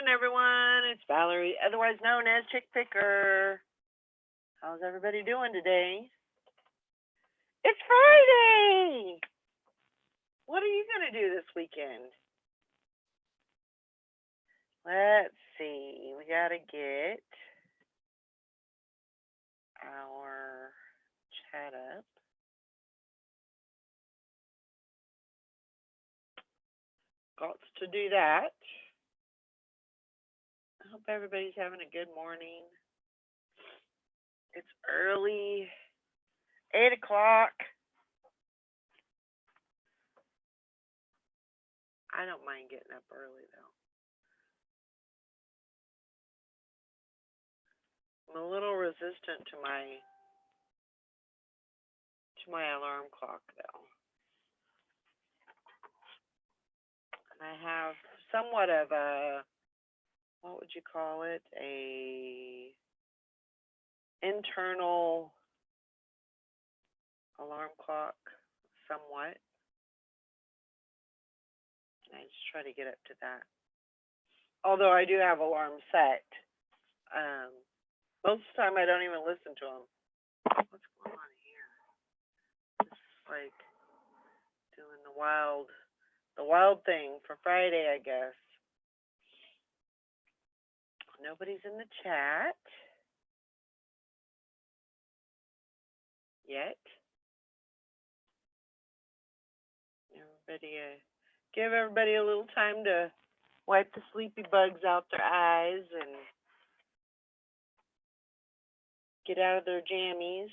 everyone. It's Valerie, otherwise known as Chick Picker. How's everybody doing today? It's Friday. What are you going to do this weekend? Let's see. We got to get our chat up. Got to do that. I hope everybody's having a good morning. It's early, 8 o'clock. I don't mind getting up early, though. I'm a little resistant to my alarm clock, though. And I have somewhat of a, what would you call it? A internal alarm clock, somewhat. And I just try to get up to that. Although I do have alarms set. Most of the time I don't even listen to them. What's going on here? It's like doing the wild thing for Friday, I guess. Nobody's in the chat yet. Give everybody a little time to wipe the sleepy bugs out their eyes and get out of their jammies.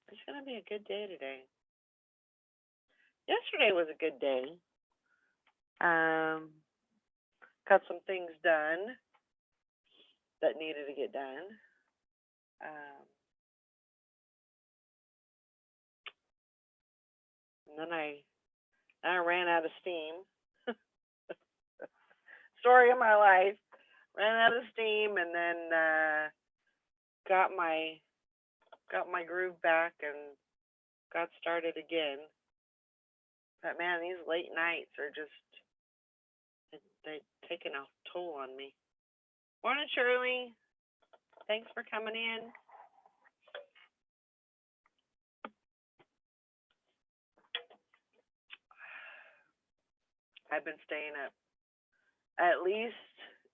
It's going to be a good day today. Yesterday was a good day. Got some things done that needed to get done. And then I ran out of steam. Story of my life. Ran out of steam and then got my groove back and got started again. But man, these late nights are just they're taking a toll on me. Morning, Shirley. Thanks for coming in. I've been staying up at least,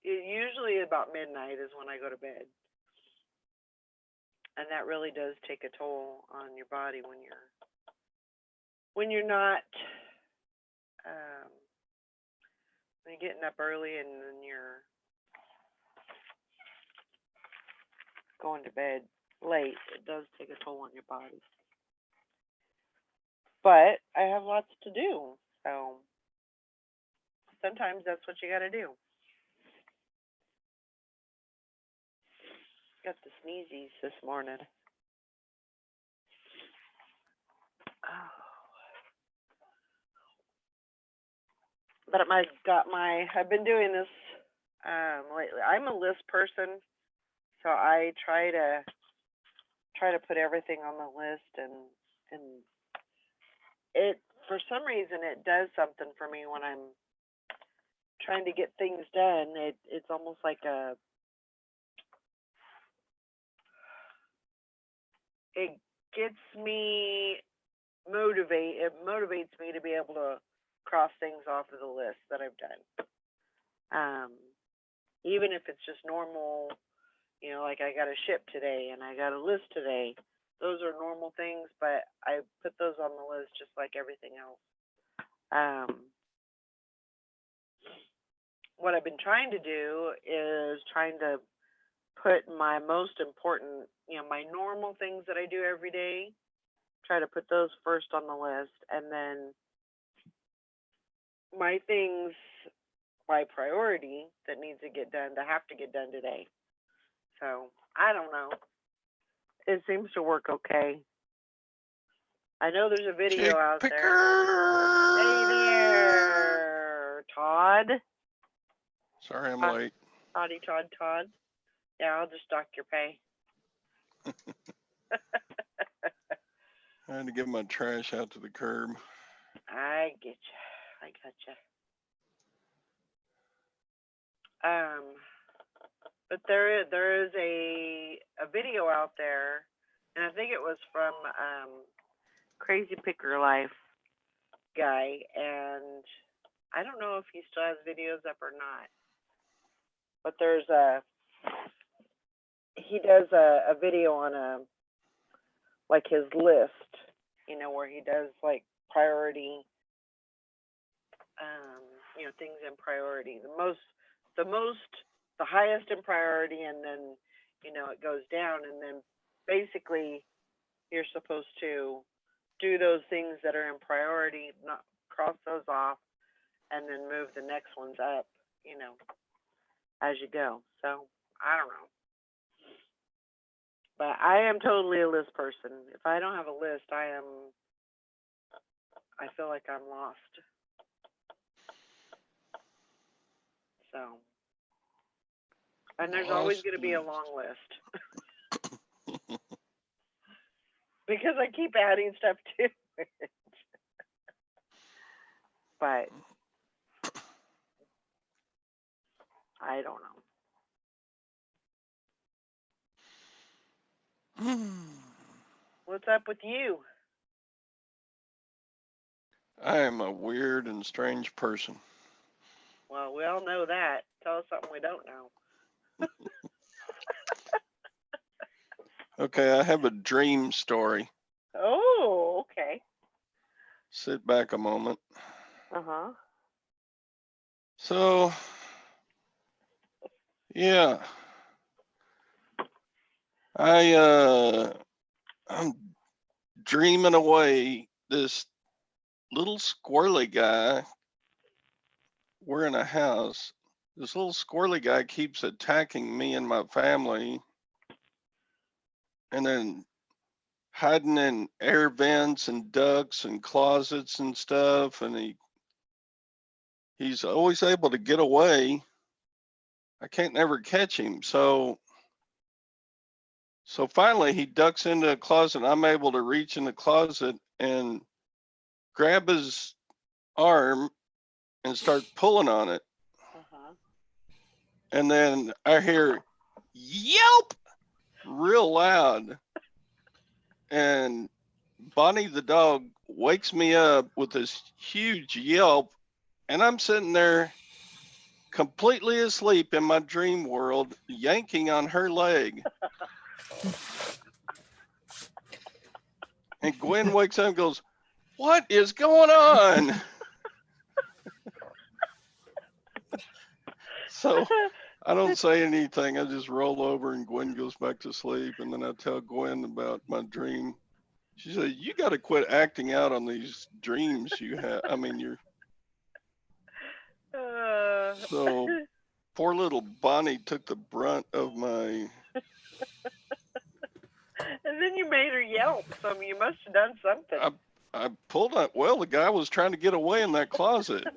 usually about midnight is when I go to bed. And that really does take a toll on your body when you're not when you're getting up early and then you're going to bed late. It does take a toll on your body. But I have lots to do, so sometimes that's what you got to do. Got the sneezies this morning. Oh. But I've been doing this lately. I'm a list person, so I try to put everything on the list, and it, for some reason, it does something for me when I'm trying to get things done. It's almost like it gets me it motivates me to be able to cross things off of the list that I've done. Even if it's just normal, like I got to ship today and I got a list today. Those are normal things, but I put those on the list just like everything else. What I've been trying to do is trying to put my most important, my normal things that I do every day, try to put those first on the list, and then my things by priority that needs to get done, that have to get done today. So, I don't know. It seems to work okay. I know there's a video out there. Hey there, Todd. Sorry I'm late. Toddy, Todd. Yeah, I'll just dock your pay. I had to get my trash out to the curb. I get you. I got you. But there is a video out there, and I think it was from Crazy Picker Life guy, and I don't know if he still has videos up or not. But he does a video on like his list, where he does like priority, things in priority. The highest in priority, and then, it goes down, and then basically you're supposed to do those things that are in priority, not cross those off, and then move the next ones up, as you go. So I don't know. But I am totally a list person. If I don't have a list, I feel like I'm lost. So, and there's always going to be a long list. Because I keep adding stuff to it. But I don't know. What's up with you? I am a weird and strange person. Well, we all know that. Tell us something we don't know. Okay, I have a dream story. Oh, okay. Sit back a moment. Uh-huh. So, yeah. I'm dreaming away. This little squirrely guy, we're in a house. This little squirrely guy keeps attacking me and my family, and then hiding in air vents and ducts and closets and stuff, and he's always able to get away. I can't never catch him. So finally he ducks into a closet. I'm able to reach in the closet and grab his arm and start pulling on it. Uh-huh. And then I hear yelp real loud. And Bonnie the dog wakes me up with this huge yelp. And I'm sitting there completely asleep in my dream world, yanking on her leg. And Gwen wakes up and goes, "What is going on?" So I don't say anything. I just roll over and Gwen goes back to sleep. And then I tell Gwen about my dream. She said, "You got to quit acting out on these dreams you have. I mean, you're." So poor little Bonnie took the brunt of my. And then you made her yelp, so you must have done something. I pulled up. Well, the guy was trying to get away in that closet.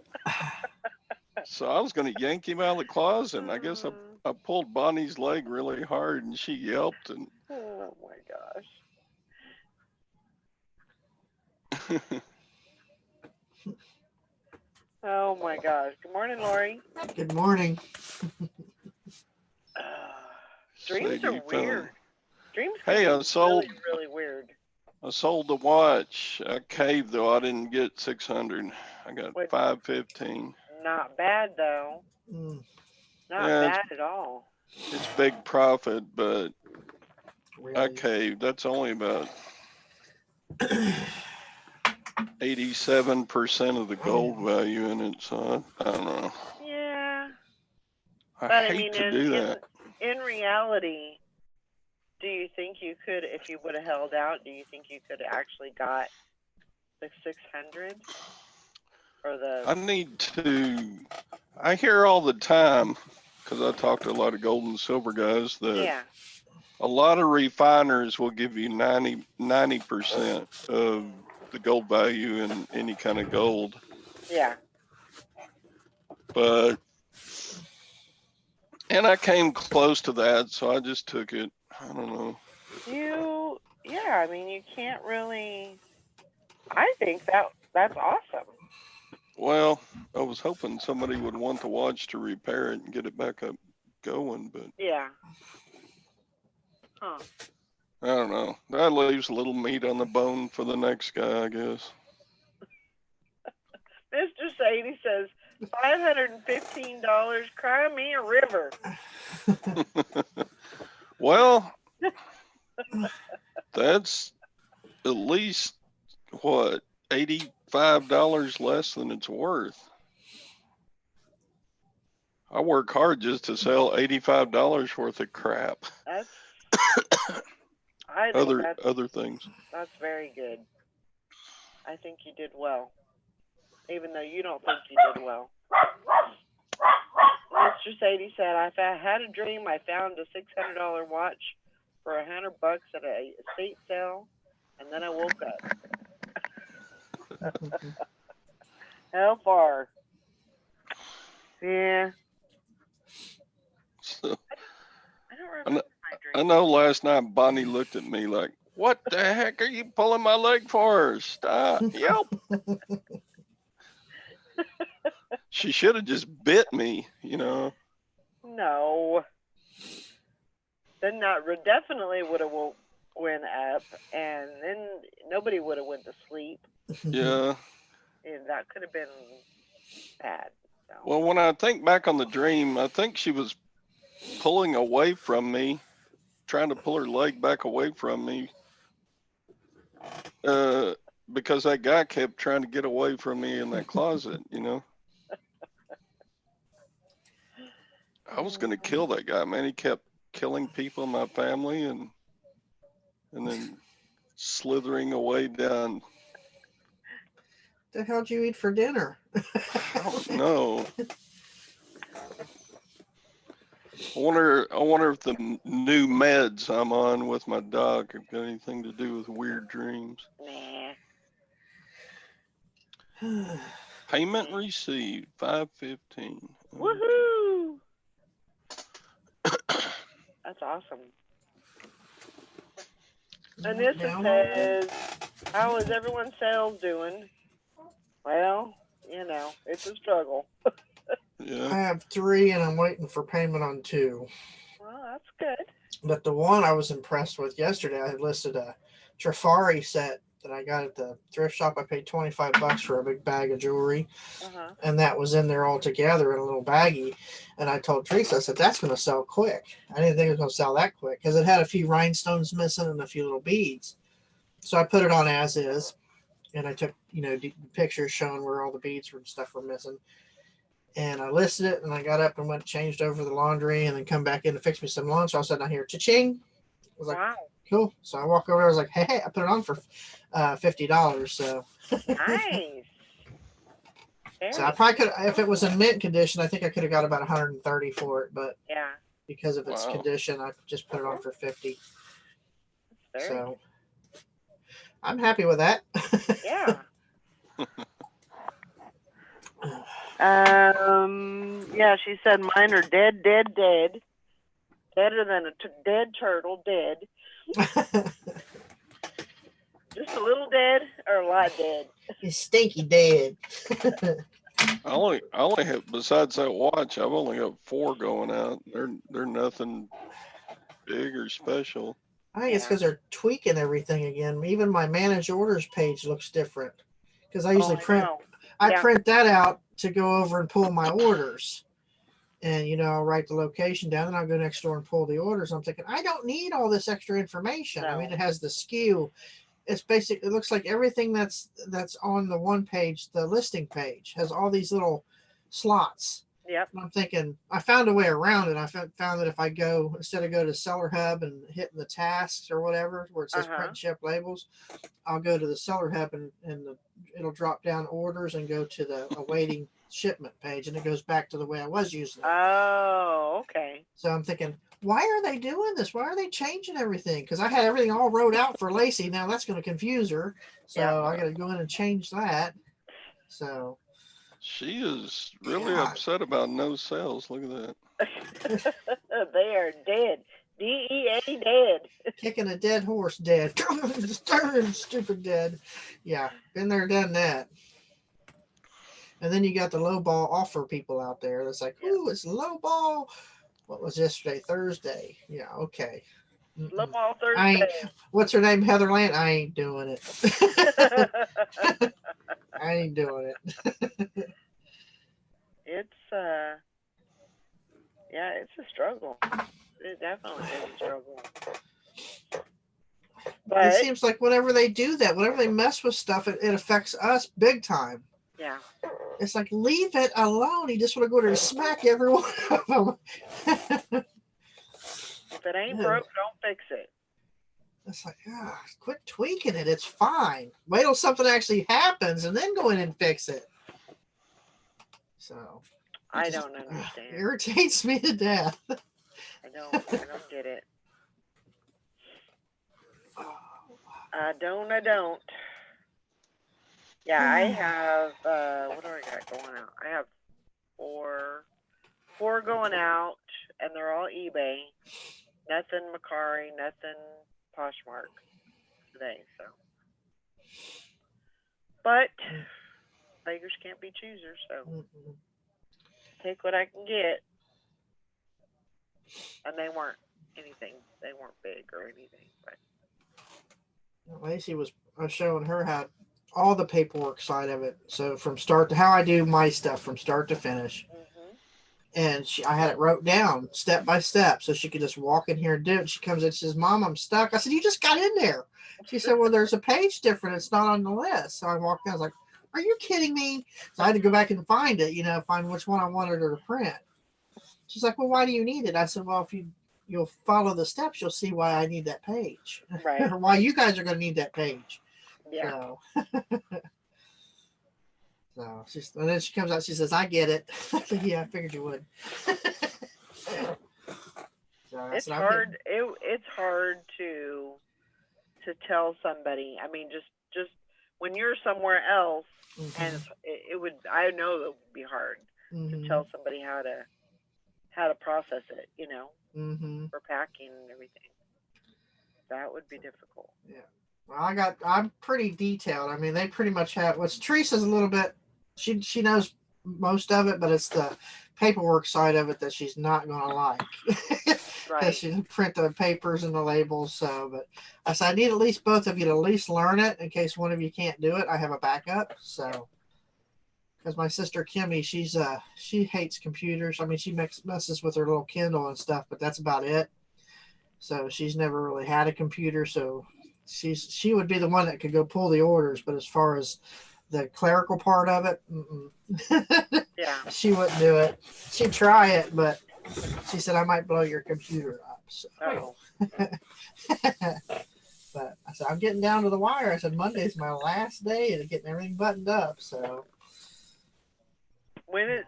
So I was going to yank him out of the closet. And I guess I pulled Bonnie's leg really hard and she yelped. And oh my gosh. Oh my gosh. Good morning, Lori. Good morning. Dreams are weird. Dreams hey, I sold really weird. I sold the watch. I caved though. I didn't get 600. I got 515. Not bad though. Not bad at all. It's big profit, but really? I caved. That's only about 87% of the gold value in it. So I don't know. Yeah. I hate to do that. In reality, do you think you could, if you would have held out, do you think you could have actually got the 600? Or I hear all the time, because I talk to a lot of gold and silver guys, that a lot of refiners will give you 90% of the gold value in any kind of gold. Yeah. And I came close to that, so I just took it. I don't know. I mean, you can't really, I think that's awesome. Well, I was hoping somebody would want the watch to repair it and get it back up going, but Yeah. Huh. I don't know. That leaves a little meat on the bone for the next guy, I guess. Mr. Sadie says, $515, cry me a river. Well, that's at least what, $85 less than it's worth. I work hard just to sell $85 worth of crap. That's, I think Other things. that's very good. I think you did well, even though you don't think you did well. Mr. Sadie said, I had a dream I found a $600 watch for $100 at a estate sale, and then I woke up. How far? Yeah. So, I don't remember my dream. I know last night Bonnie looked at me like, what the heck are you pulling my leg for? Stop. Yelp. She should have just bit me, you know. No. Then that definitely would have went up, and then nobody would have went to sleep. Yeah. And that could have been bad. So. Well, when I think back on the dream, I think she was pulling away from me, trying to pull her leg back away from me. Because that guy kept trying to get away from me in that closet, you know. I was gonna kill that guy, man. He kept killing people in my family and then slithering away down. The hell'd you eat for dinner? I don't know. I wonder if the new meds I'm on with my doc have got anything to do with weird dreams. Nah. Payment received, $515. Woohoo! That's awesome. Anissa says, how is everyone's sales doing? Well, you know, it's a struggle. Yeah. I have 3 and I'm waiting for payment on 2. Well, that's good. But the one I was impressed with yesterday, I had listed a Trifari set that I got at the thrift shop. I paid $25 for a big bag of jewelry. Uh-huh. And that was in there all together in a little baggie. And I told Teresa, I said, that's going to sell quick. I didn't think it was going to sell that quick because it had a few rhinestones missing and a few little beads. So I put it on as is. And I took, pictures showing where all the beads and stuff were missing. And I listed it, and I got up and went changed over the laundry, and then come back in to fix me some lunch. All of a sudden, I hear cha-ching. I was like, wow. Cool. So I walk over there. I was like, hey, I put it on for $50. So nice. So I probably could, if it was in mint condition, I think I could have got about 130 for it, but yeah, because of its condition, I just put it on for 50. So I'm happy with that. Yeah. Yeah, she said mine are dead. Deader than a dead turtle, dead. Just a little dead or a lot dead? He's stinky dead. I only have, besides that watch, I've only got 4 going out. They're nothing big or special. I think it's because they're tweaking everything again. Even my manage orders page looks different because I usually print that out to go over and pull my orders. And, I'll write the location down and I'll go next door and pull the orders. I'm thinking, I don't need all this extra information. No. I mean, it has the SKU. It's basic. It looks like everything that's on the one page, the listing page, has all these little slots. Yep. And I'm thinking, I found a way around it. I found that if I go, instead of go to Seller Hub and hitting the tasks or whatever, where it says print and ship labels, I'll go to the Seller Hub and it'll drop down orders and go to the awaiting shipment page, and it goes back to the way I was using it. Oh, okay. So I'm thinking, why are they doing this? Why are they changing everything? Because I had everything all wrote out for Lacey. Now that's going to confuse her. So I got to go in and change that. So she is really upset about no sales. Look at that. They are dead. DEA dead. Kicking a dead horse dead. Stupid dead. Yeah, been there, done that. And then you got the low ball offer people out there. That's like, Yeah. ooh, it's low ball. What was yesterday? Thursday. Yeah, okay. Low Mm-mm. ball I ain't. Thursday. What's her name? Heather Land. I ain't doing it. I ain't doing it. It's yeah, it's a struggle. It definitely is a struggle. It But seems like whenever they do that, whenever they mess with stuff, it affects us big time. yeah, It's like, leave it alone. You just want to go there and smack every one of them. if it ain't broke, don't fix it. It's like, quit tweaking it. It's fine. Wait till something actually happens and then go in and fix it. So I just, don't understand. irritates me to death. I don't get it. I don't. Yeah, I have what do I got going out? I have four going out, and they're all eBay. Nothing Macari, nothing Poshmark today. So, but beggars can't be choosers. So Mm-mm. take what I can get. And they weren't anything. They weren't big or anything. But Lacey was showing her how all the paperwork side of it. So from start to how I do my stuff from start to finish. And I had it wrote down step by step so she could just walk in here and do it. She comes in and says, Mom, I'm stuck. I said, you just got in there. She said, well, there's a page different. It's not on the list. So I walked in. I was like, are you kidding me? So I had to go back and find it, find which one I wanted her to print. She's like, well, why do you need it? I said, well, if you'll follow the steps, you'll see why I need that page. right, Or why you guys are going to need that page. yeah. So and then she comes out, she says, I get it. I said, yeah, I figured you would. So It's hard. It's hard to tell somebody. I mean, just when you're somewhere else, and it would. I know it would be hard to tell somebody how to process it. For packing and everything. That would be difficult. Yeah. Well, I'm pretty detailed. I mean, they pretty much have. What's Teresa's a little bit. She knows most of it, but it's the paperwork side of it that she's not going to like. Right. She didn't print the papers and the labels. So, but I said I need at least both of you to at least learn it in case one of you can't do it. I have a backup. So, because my sister Kimmy, she hates computers. I mean, she messes with her little Kindle and stuff, but that's about it. So she's never really had a computer. So she would be the one that could go pull the orders. But as far as the clerical part of it, yeah, she wouldn't do it. She'd try it, but she said I might blow your computer up. So. But I said I'm getting down to the wire. I said Monday's my last day of getting everything buttoned up. So when is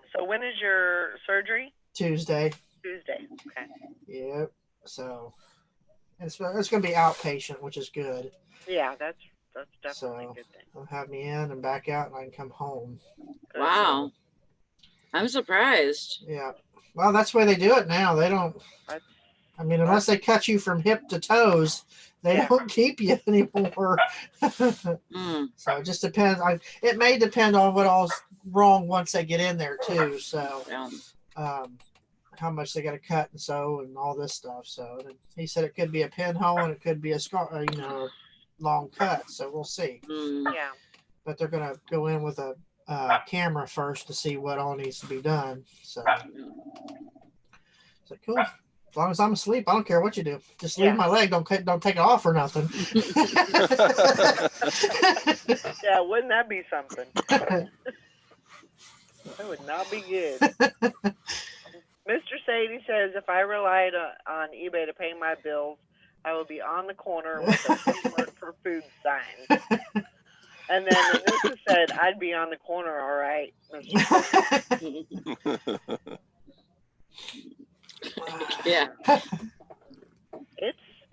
your surgery? Tuesday. Tuesday. Okay. Yep. So it's going to be outpatient, which is good. Yeah, that's definitely a good thing. They'll have me in and back out, and I can come home. Wow. I'm surprised. Yeah. Well, that's the way they do it now. They don't. I mean, unless they cut you from hip to toes, they don't keep you anymore. So it just depends. It may depend on what all's wrong once they get in there too. So, how much they got to cut and sew and all this stuff. So he said it could be a pinhole and it could be a scar, long cut. So we'll see. Yeah. But they're gonna go in with a camera first to see what all needs to be done. So, cool. As long as I'm asleep, I don't care what you do. Just leave my leg. Don't take it off or nothing. Yeah, wouldn't that be something? That would not be good. Mr. Sadie says if I relied on eBay to pay my bills, I would be on the corner with a work for food sign. And then Anissa said I'd be on the corner, all right, Mr. Yeah.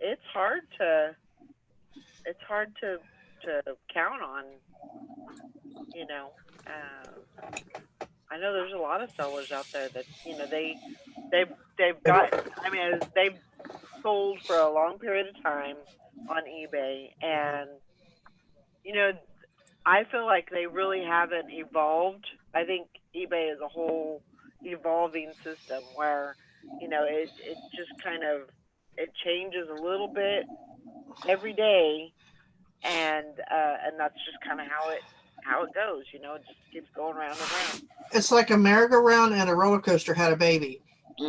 It's hard to count on, I know there's a lot of sellers out there that they've got, I mean, they've sold for a long period of time on eBay, and I feel like they really haven't evolved I think eBay is a whole evolving system where, it just kind of, it changes a little bit every day, and that's just kind of how it goes. It just keeps going round and round. It's like a merry-go-round and a roller coaster had a baby.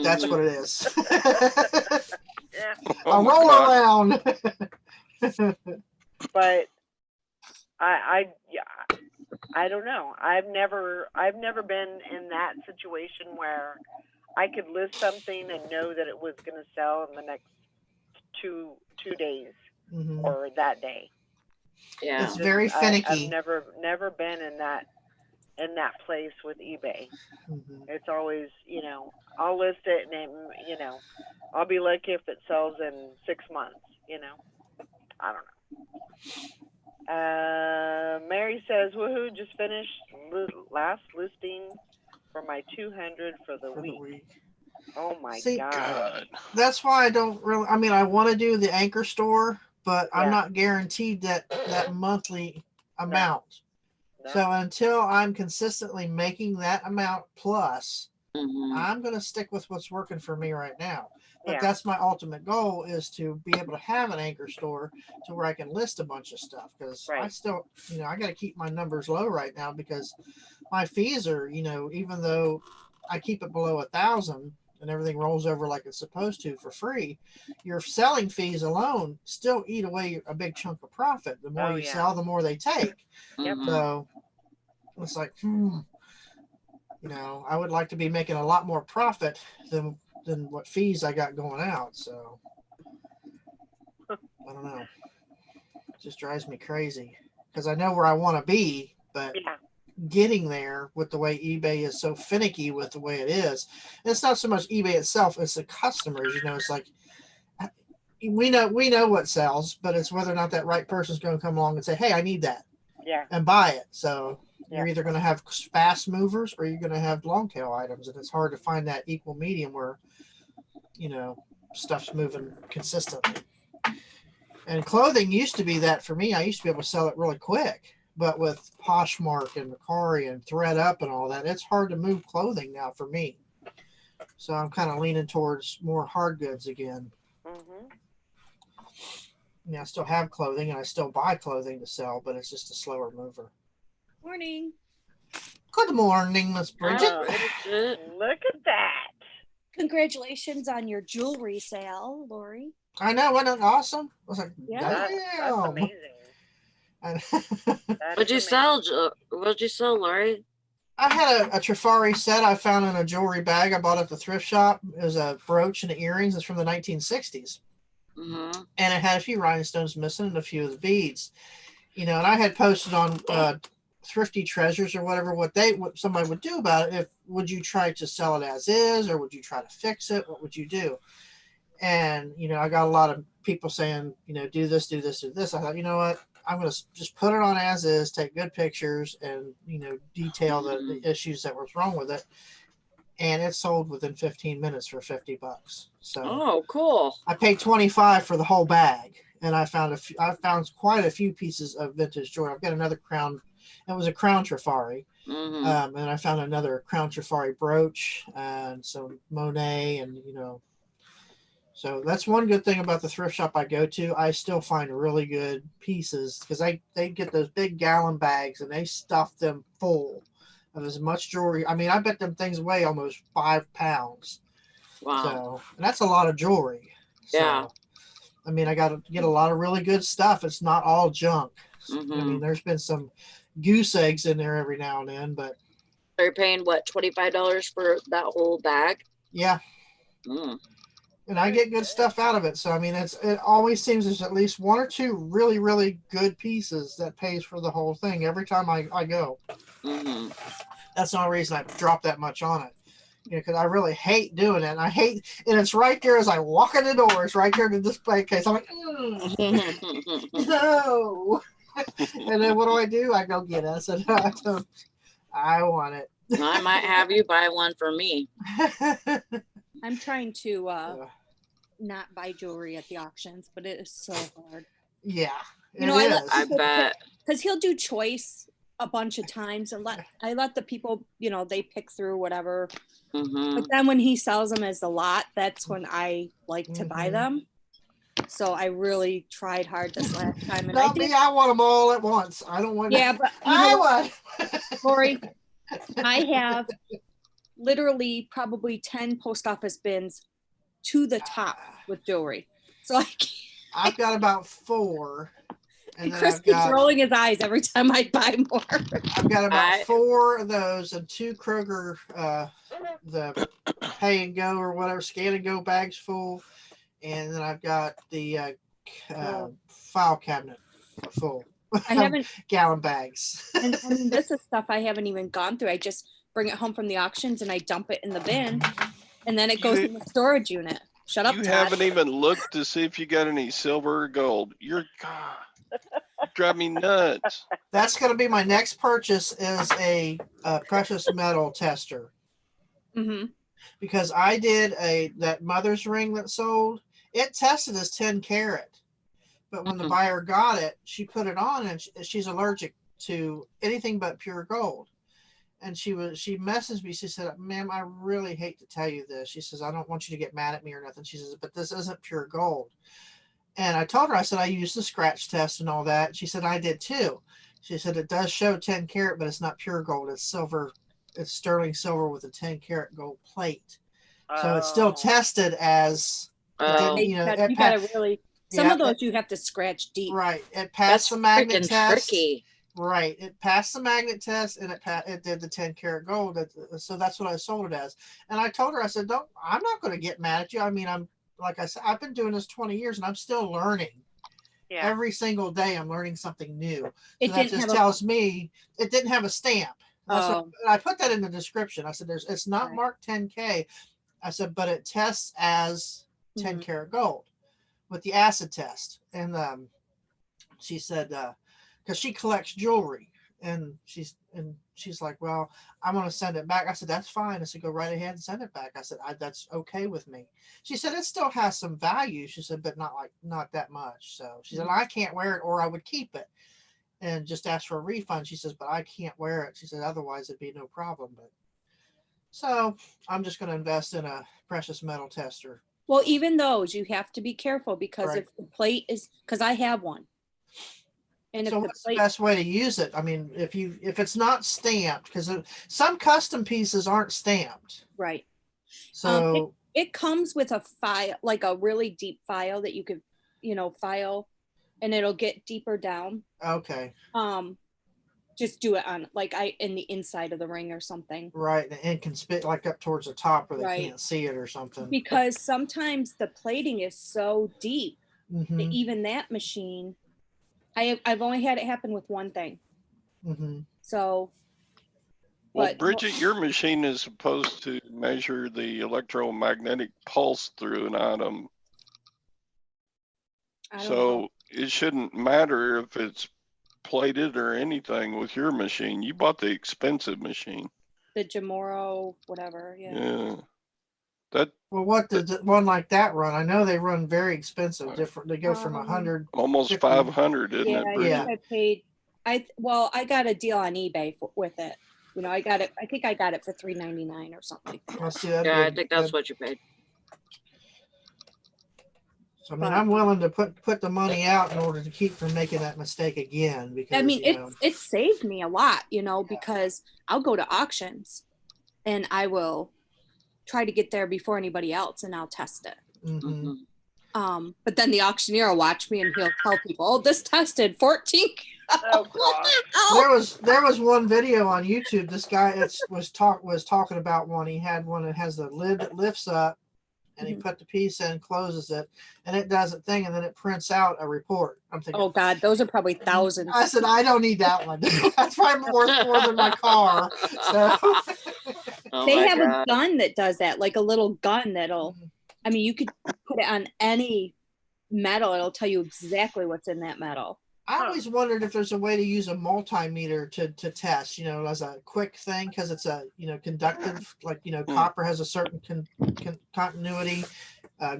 That's Mhm. what it is. Yeah, Oh A my roll God. around. but yeah, I don't know. I've never been in that situation where I could list something and know that it was going to sell in the next two days Mhm. or that day. Yeah. It's very I've finicky. never been in that place with eBay. Mhm. It's always, I'll list it and I'll be lucky if it sells in 6 months. I don't know. Mary says, "Woohoo! Just finished last listing for my 200 for the For the week. week. Oh my See, God! God. That's why I don't really. I mean, I want to do the anchor store, but I'm Yeah. not guaranteed that monthly amount. No. So until I'm consistently making that amount plus, Mhm. I'm going to stick with what's working for me right now. But Yeah. that's my ultimate goal, is to be able to have an anchor store to where I can list a bunch of stuff, because I Right. still, I got to keep my numbers low right now, because my fees are, even though I keep it below 1,000 and everything rolls over like it's supposed to for free, your selling fees alone still eat away a big chunk of profit. The more Oh, you yeah. sell, the more they take. Yep. Mhm. So it's like, I would like to be making a lot more profit than what fees I got going out. So I don't know. It just drives me crazy, because I know where I want to be, but Yeah. getting there with the way eBay is so finicky with the way it is. And it's not so much eBay itself, it's the customers. It's like, we know what sells, but it's whether or not that right person's going to come along and say, hey, I need that, Yeah. and buy it. So you're Yeah. either going to have fast movers or you're going to have long tail items, and it's hard to find that equal medium where stuff's moving consistently. And clothing used to be that for me. I used to be able to sell it really quick, but with Poshmark and Mercari and ThreadUp and all that, it's hard to move clothing now for me. So I'm kind of leaning towards more hard goods again. Mhm. I still have clothing and I still buy clothing to sell, but it's just a slower mover. Morning. Good morning, Miss Bridget. Oh, Bridget. look at that. Congratulations on your jewelry sale, Lori. I know, wasn't it awesome? I was like, Yeah. That's damn. amazing. That What'd is you amazing. sell? What'd you sell, Lori? I had a Trifari set I found in a jewelry bag I bought at the thrift shop. It was a brooch and earrings. It's from the 1960s. Mhm. And it had a few rhinestones missing and a few of the beads. And I had posted on Thrifty Treasures or whatever what somebody would do about it. Would you try to sell it as is, or would you try to fix it? What would you do? And I got a lot of people saying, do this, do this, do this. I thought, you know what? I'm going to just put it on as is, take good pictures, and detail the issues that was wrong with it. And it sold within 15 minutes for $50. So Oh, cool. I paid $25 for the whole bag, and I found quite a few pieces of vintage jewelry. I've got another crown. It was a crown Trifari. Mhm. And I found another crown Trifari brooch and some Monet, and so that's one good thing about the thrift shop I go to. I still find really good pieces, because they get those big gallon bags and they stuff them full of as much jewelry. I mean, I bet them things weigh almost 5 pounds. Wow. So, and that's a lot of jewelry. So, Yeah. I mean, I got to get a lot of really good stuff. It's not all junk. Mhm. I mean, there's been some goose eggs in there every now and then, but So you're paying what, $25 for that whole bag? yeah. Mm. And I get good stuff out of it. So, I mean, it always seems there's at least one or two really, really good pieces that pays for the whole thing every time I go. Mhm. That's the only reason I drop that much on it. Because I really hate doing it. And it's right there as I walk in the door. It's right there in the display case. I'm like, no. And then what do? I go get it. I said, I want it. I might have you buy one for me. I'm trying to not buy jewelry at the auctions, but it is so hard. Yeah. I let I people bet. because he'll do choice a bunch of times and I let the people, they pick through whatever. Mhm. But then when he sells them as a lot, that's when I like to buy Mhm. them. So I really tried hard this last time, and Not me. I want them all at once. I don't want. Yeah, but you know what, I Lori, I have literally probably 10 post office bins to the top with jewelry. So I've got about 4, and then Chris I've keeps got rolling his eyes every time I buy more. I've got about I- 4 of those and 2 Kroger the pay and go or whatever scan and go bags full, and then I've got the file cabinet full. I haven't, gallon bags. and I mean, this is stuff I haven't even gone through. I just bring it home from the auctions and I dump it in the bin, and then it goes You- in the storage unit. Shut up, You Todd. haven't even looked to see if you got any silver or gold. God, you drive me nuts. That's going to be my next purchase is a precious metal tester, Mm-hmm. because I did that mother's ring that sold. It tested as 10 karat, but when the buyer got it, she put it on and she's allergic to anything but pure gold. And she messaged me. She said, "Ma'am, I really hate to tell you this." She says, "I don't want you to get mad at me or nothing." She says, "But this isn't pure gold." And I told her, I said, "I used the scratch test and all that." She said, "I did too." She said, "It does show 10 karat, but it's not pure gold. It's silver. It's sterling silver with a 10 karat gold plate." So it's still Oh. tested as, Oh, you know, You gotta really, some yeah, of those you have to scratch deep. right. It that's passed the magnet freaking test. tricky. Right. It passed the magnet test and it did the 10 karat gold. So that's what I sold it as. And I told her, I said, I'm not going to get mad at you. I mean, like I said, I've been doing this 20 years and I'm still learning. Yeah. Every single day I'm learning something new. It So that didn't just have tells me it didn't have a stamp. That's what, Oh. and I put that in the description. I said, it's not Right. marked 10K. I said, but it tests as 10 Mhm. karat gold with the acid test. And she said, because she collects jewelry, and she's like, "Well, I'm going to send it back." I said, "That's fine." I said, "Go right ahead and send it back." I said, "That's okay with me." She said, "It still has some value." She said, "But not that much." So she said, "I can't wear it, or I would keep it and just ask for a refund." She says, "But I can't wear it." She said, "Otherwise it'd be no problem." But so I'm just going to invest in a precious metal tester. Well, even those, you have to be careful because Right. if the plate is, because I have one. And if So the what's the plate, best way to use it? I mean, if it's not stamped, because some custom pieces aren't stamped. right. So It comes with a file, like a really deep file that you could, file, and it'll get deeper down. okay, Just do it on in the inside of the ring or something. right, and can spit like up towards the top where they Right. can't see it or something. Because sometimes the plating is so deep that Mm-hmm, even that machine, I've only had it happen with one thing. mm-hmm. So, Well, but Bridget, your machine is supposed to measure the electromagnetic pulse through an atom. I don't know. So it shouldn't matter if it's plated or anything with your machine. You bought the expensive machine. The Jamoro, whatever. Yeah. Yeah. Well, what does one like that run? I know they run very expensive. Different. They go from 100. Almost 50. 500, isn't Yeah, it, I Bridget? think I paid. I got a deal on eBay with it. I got it. I think I got it for $3.99 or something. Let's see. That'd Yeah, I be think that's good. what you paid. So I mean, But- I'm willing to put the money out in order to keep from making that mistake again. Because I mean, you know, it saved me a lot, because I'll go to auctions, and I will try to get there before anybody else, and I'll test it. mhm. Mhm. But then the auctioneer will watch me, and he'll tell people, "Oh, this tested 14." Oh, God. There was one video on YouTube. This guy was talking about one. He had one that has the lid that lifts up, and he Mhm. put the piece in, closes it, and it does it thing, and then it prints out a report. I'm thinking, Oh God, those are probably thousands. I said, I don't need that one. That's probably worth more than my car. So Oh They my have God. a gun that does that, like a little gun that'll. I mean, you could put it on any metal; it'll tell you exactly what's in that metal. I always wondered if there's a way to use a multimeter to test, as a quick thing, because it's a conductive, like copper has a certain continuity.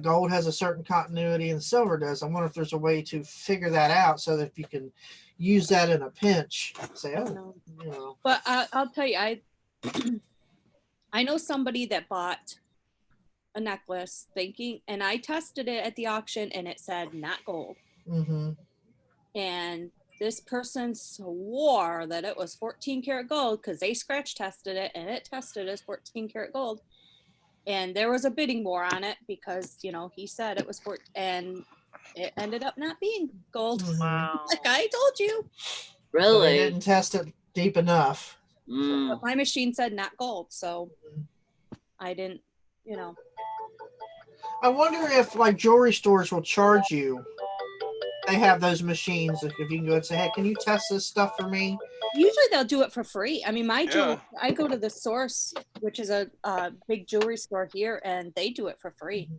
Gold has a certain continuity and silver does. I wonder if there's a way to figure that out so that if you can use that in a pinch, say, oh, No. you know. But I'll tell you, I know somebody that bought a necklace thinking, and I tested it at the auction and it said not gold. Mm-hmm. And this person swore that it was 14 karat gold because they scratch tested it and it tested as 14 karat gold. And there was a bidding war on it because, you know, he said it was 14 and it ended up not being gold. Mhm. Wow. Like I told you. So they Really? didn't test it deep enough. Mm. But my machine said not gold. So I didn't, you know. I wonder if like jewelry stores will charge you. They have those machines. If you can go and say, hey, can you test this stuff for me? Usually they'll do it for free. I mean, my jewelry, Yeah. I go to the Source, which is a big jewelry store here, and they do it for free.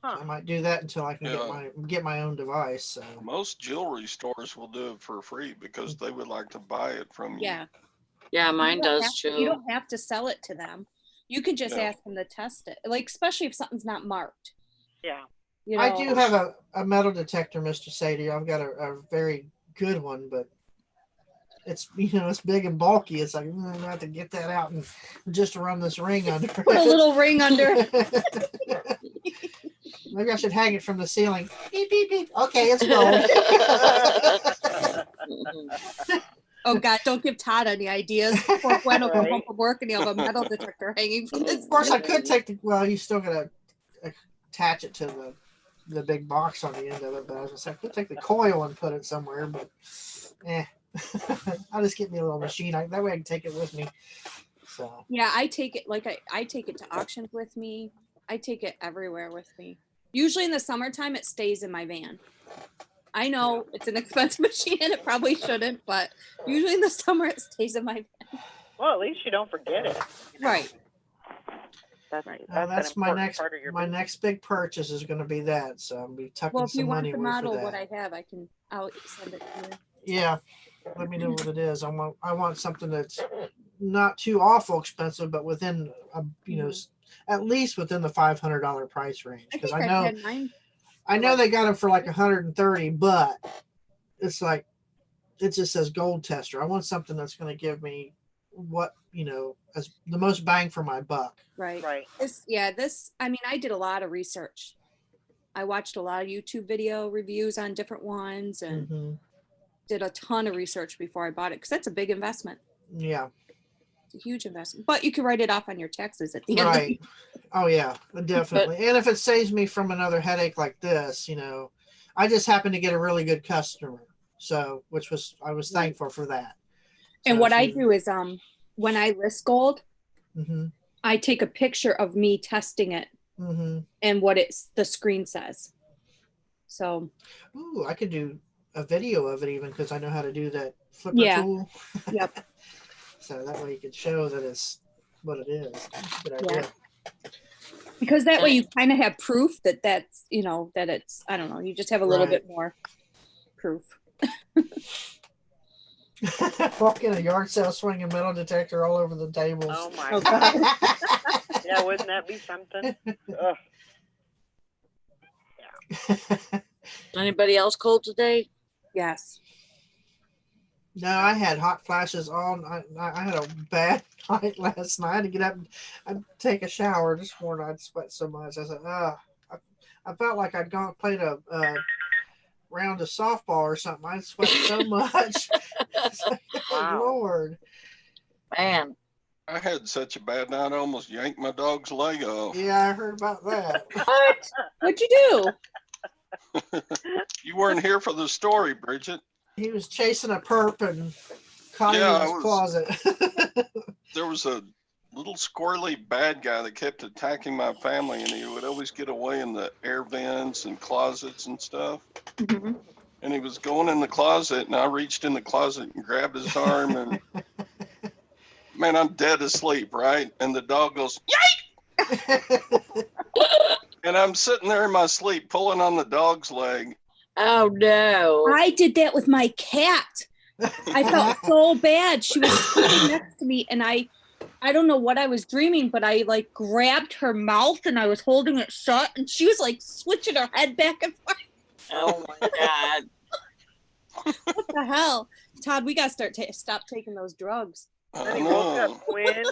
Huh. I might do that until I can Yeah. get my own device. So. Most jewelry stores will do it for free because they would like to buy it from you. Yeah. Yeah, mine You don't does have- You too. don't have to sell it to them. You can just No. ask them to test it. Like, especially if something's not marked. Yeah. You know, I do have a metal detector, Mr. Sadie. I've got a very good one, but it's it's big and bulky. It's like I'm gonna have to get that out and just run this ring under. put a little ring under. Maybe I should hang it from the ceiling. Beep beep beep. Okay, it's gold. Mm-mm. Oh God, don't give Todd any ideas. Poor Gwen will come home Right. from work and he'll have a metal detector hanging from his. Of course, I could take the. Well, you still gotta attach it to the big box on the end of it. But I was just I could take the coil and put it somewhere. But I'll just get me a little machine. That way I can take it with me. So Yeah, I take it like I take it to auctions with me. I take it everywhere with me. Usually in the summertime, it stays in my van. I know it's an expensive machine and it probably shouldn't, but usually in the summer it stays in my van. Well, at least you don't forget it. Right. That's that's an my important next part of your my business. next big purchase is going to be that. So I'll be tucking Well, if some you want money the away model for of what that. I have, I'll send it to you. Yeah, let me know what it is. I want something that's not too awful expensive, but within at least within the $500 price range. I Because think I I've know had mine. I know they got them for like 130, but it's like it just says gold tester. I want something that's going to give me what as the most bang for my buck. Right. Right. I mean, I did a lot of research. I watched a lot of YouTube video reviews on different ones and Mhm. did a ton of research before I bought it because that's a big investment. Yeah, It's a huge investment, but you can write it off on your taxes at the end. right. Oh yeah, definitely. And if it saves me from another headache like this, I just happened to get a really good customer, so I was Right. thankful for that. And So what I she- do is, when I list gold, Mhm. I take a picture of me testing it Mhm. and what the screen says. So Ooh, I could do a video of it even because I know how to do that flipper Yeah. tool. Yep. So that way you can show that it's what it is. That's a good Yeah. idea. because that way you kind of have proof that's that it's, I don't know, you just have a little Right. bit more proof. Walk in a yard sale swinging metal detector all over the tables. Oh my Oh, God. God. Yeah, wouldn't that be something? Ugh. Anybody else cold today? Yes. No, I had hot flashes all night. I had a bad night last night. I had to get up and take a shower this morning. I'd sweat so much. I said, I felt like I'd played a round of softball or something. I sweat so much. It's like, good Wow. Lord. Man, I had such a bad night, I almost yanked my dog's leg off. Yeah, I heard about that. What? What'd you do? You weren't here for the story, Bridget. He was chasing a perp and caught Yeah, him in his closet. There was a little squirrely bad guy that kept attacking my family, and he would always get away in the air vents and closets and stuff. Mhm. And he was going in the closet, and I reached in the closet and grabbed his arm, and man, I'm dead asleep, right? And the dog goes, and I'm sitting there in my sleep pulling on the dog's leg. oh no. I did that with my cat. I felt so bad. She was sleeping next to me, and I I don't know what I was dreaming, but I like grabbed her mouth and I was holding it shut, and she was like switching her head back and forth. Oh my God. What the hell, Todd? We gotta stop taking those drugs. Then I he woke know. up Gwen.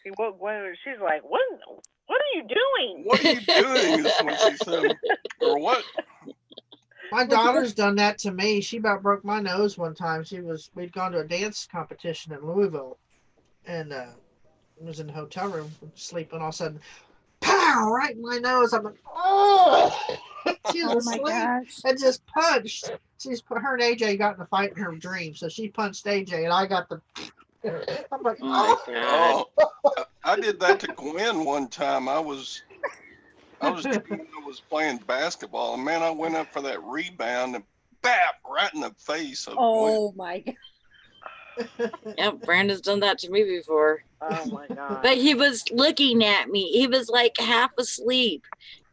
He woke Gwen. She's like, "What are you doing?" What are you doing? Is what she said. Or what? My daughter's done that to me. She about broke my nose one time. We'd gone to a dance competition in Louisville, and was in the hotel room sleeping. All of a sudden, pow! Right in my nose. I'm like, oh! She's Oh my asleep gosh. and just punched. Her and AJ got in a fight in her dream, so she punched AJ, and I got the. I'm like, Oh my oh! God. Oh, I did that to Gwen one time. I was playing basketball, and man, I went up for that rebound and bap right in the face of Gwen. Oh my god. Yep, Brandon's done that to me before. Oh my god. But he was looking at me. He was like half asleep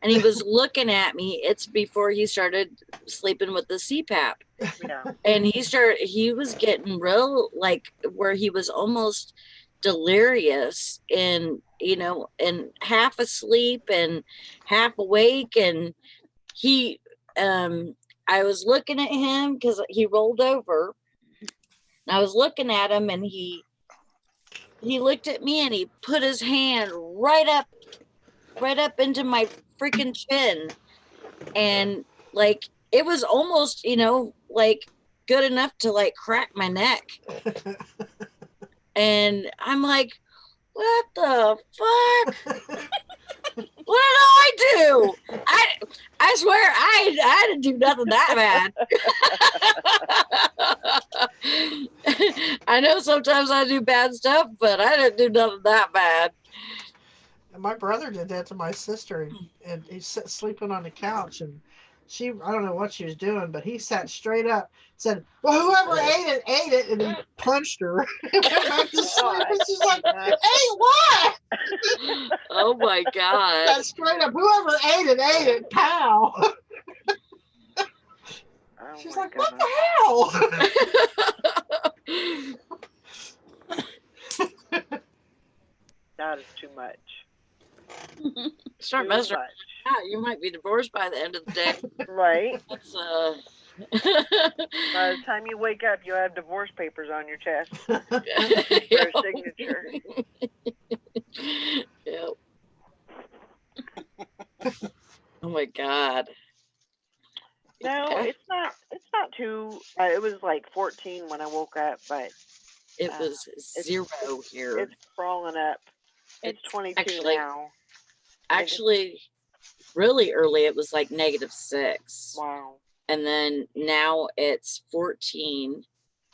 and he was looking at me. It's before he started sleeping with the CPAP. Yeah. And he was getting real, like where he was almost delirious and, and half asleep and half awake. And I was looking at him because he rolled over. And I was looking at him and he looked at me and he put his hand right up into my freaking chin. And like, it was almost, like good enough to like crack my neck. And I'm like, what the fuck? What did I do? I swear I didn't do nothing that bad. I know sometimes I do bad stuff, but I didn't do nothing that bad. And my brother did that to my sister, and he sat sleeping on the couch, and I don't know what she was doing, but he sat straight up, said, well, whoever ate it, and he punched her and went back to sleep. And she's like, hey, what? Oh my God. That straight up, whoever ate it, pow. Oh She's my like, God. what the hell? That is too much. Start Too messing much. around. You might be divorced by the end of the day. Right. That's By the time you wake up, you'll have divorce papers on your chest for a signature. Yep. Oh my God. No, it's not too. It was like 14 when I woke up, but It was 0 here. it's crawling up. It's 22 Actually- now. Actually, really early, it was like -6. Wow. And then now it's 14,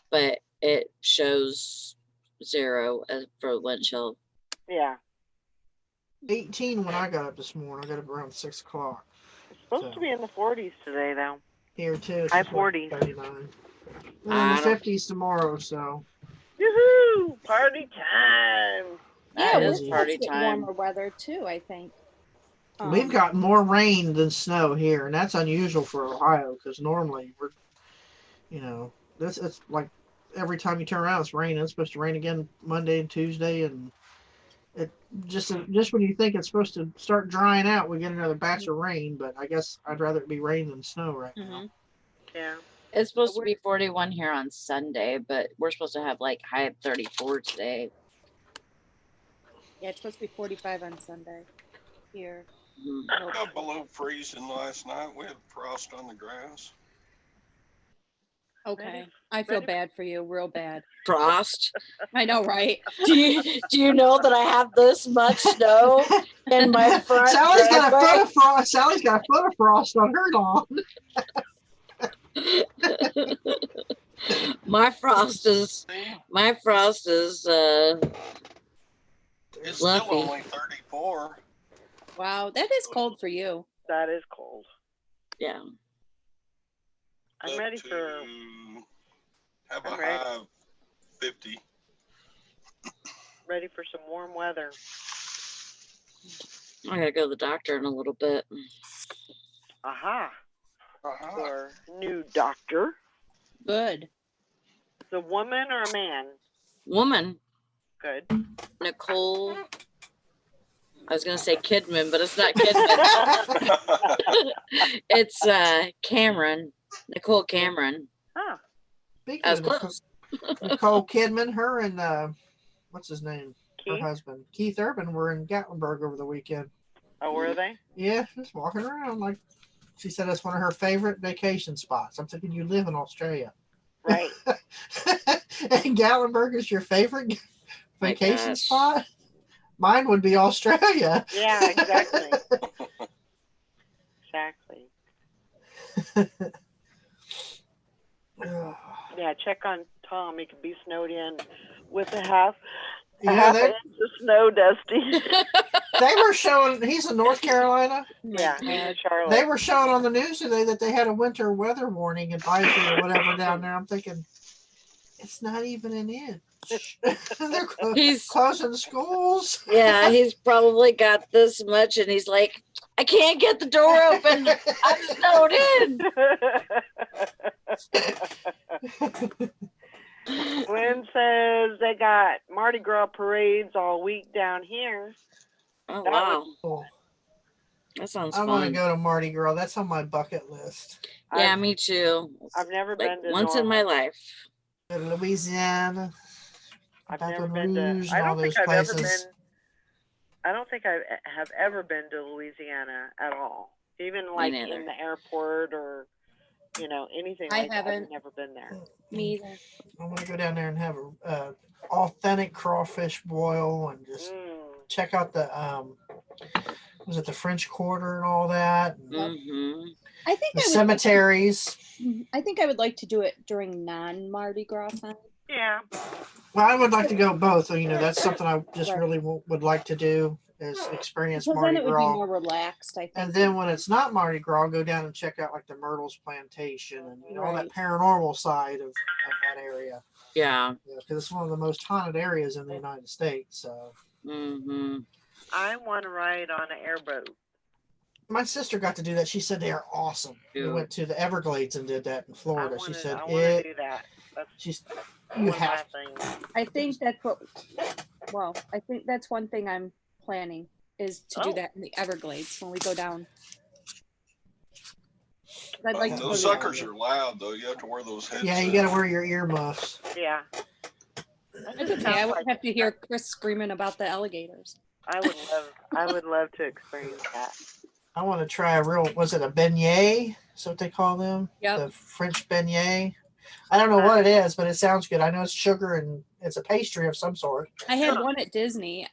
but it shows 0 for wind chill. Yeah. 18 when I got up this morning. I got up around 6 o'clock. It's supposed to be in the 40s today, though. Here too. It's High just like 40s. 39. And in I the don't- 50s tomorrow, so. Yoo-hoo! Party time! That Yeah, we're we're is supposed party supposed to get time. warmer weather too, I think. We've got more rain than snow here, and that's unusual for Ohio because normally it's like every time you turn around it's raining. It's supposed to rain again Monday and Tuesday, and it just when you think it's supposed to start drying out, we get another batch of rain. But I guess I'd rather it be rain than snow right now. Mhm. Yeah. It's supposed to be 41 here on Sunday, but we're supposed to have like high of 34 today. Yeah, it's supposed to be 45 on Sunday here. Mhm. I got below freezing last night. We had frost on the grass. Okay. I feel bad for you, real bad. Frost. I know, right? Do you know that I have this much snow in my front Sally's got a driveway? foot of frost. Sally's got a foot of frost on her lawn. See? My frost is It's Fluffy. still only 34. Wow, that is cold for you. That is cold. yeah. I'm Up ready to for. have a I'm ready. high of 50. Ready for some warm weather. I gotta go to the doctor in a little bit. Aha. Uh-huh. Our new doctor. Good. It's a woman or a man? Woman. Good. Nicole. I was gonna say Kidman, but it's not Kidman. It's Cameron. Nicole Cameron. Huh. Speaking I was of Nicole, close. Nicole Kidman, her and what's his name? Her Keith? husband, Keith Urban, were in Gatlinburg over the weekend. Oh, were they? Yeah, just walking around like she said that's one of her favorite vacation spots. I'm thinking you live in Australia. Right. And Gatlinburg is your favorite My vacation gosh. spot? Mine would be Australia. Yeah, exactly. Exactly. Yeah, check on Tom. He could be snowed in with a half Yeah, an inch of snow, Dusty. they were showing, he's in North Carolina. Yeah, he's in Charlotte. They were showing on the news today that they had a winter weather warning advisory or whatever down there. I'm thinking, it's not even an inch. They're He's closing schools. yeah, he's probably got this much, and he's like, I can't get the door open. I'm snowed in. Gwen says they got Mardi Gras parades all week down here. Oh That wow, Oh, that sounds I want to fun. go to Mardi Gras. That's on my bucket list. Yeah, I've, me too. I've never Like been to once in my life. Go to Louisiana. I've Baton never been to. Rouge, I and all don't think those I've ever places. been. I don't think I have ever been to Louisiana at all. Even like neither. in the airport or anything I like that. I've haven't. never been there. Me either. I want to go down there and have a authentic crawfish boil and just check out the was it the French Quarter and all that, and Mm-hmm. I think the I would cemeteries. I think I would like to do it during non-Mardi Gras time. Yeah. Well, I would like to go both. So, that's something I just Right. really would like to do is experience Because Mardi then it would be Gras. more relaxed, I think. And then when it's not Mardi Gras, I'll go down and check out like the Myrtles Plantation and all that Right. paranormal side of that area. Yeah. Because it's one of the most haunted areas in the United States. So Mm-hmm. I want to ride on an airboat. my sister got to do that. She said they are awesome. We Yeah. went to the Everglades and did that in Florida. I She said want to do that. That's she's one you of my have things. I think that's what. Well, I think that's one thing I'm planning is to do Oh. that in the Everglades when we go down. I'd like to go Those to the suckers are loud though. You have to wear those headsets. yeah, you got to wear your earmuffs. Yeah. That's okay. I wouldn't have to hear Chris screaming about the alligators. I would love to experience that. I want to try was it a beignet? Is that what they call them? Yep. The French beignet. I don't know what it is, but it sounds good. I know it's sugar and it's a pastry of some sort. I had one at Disney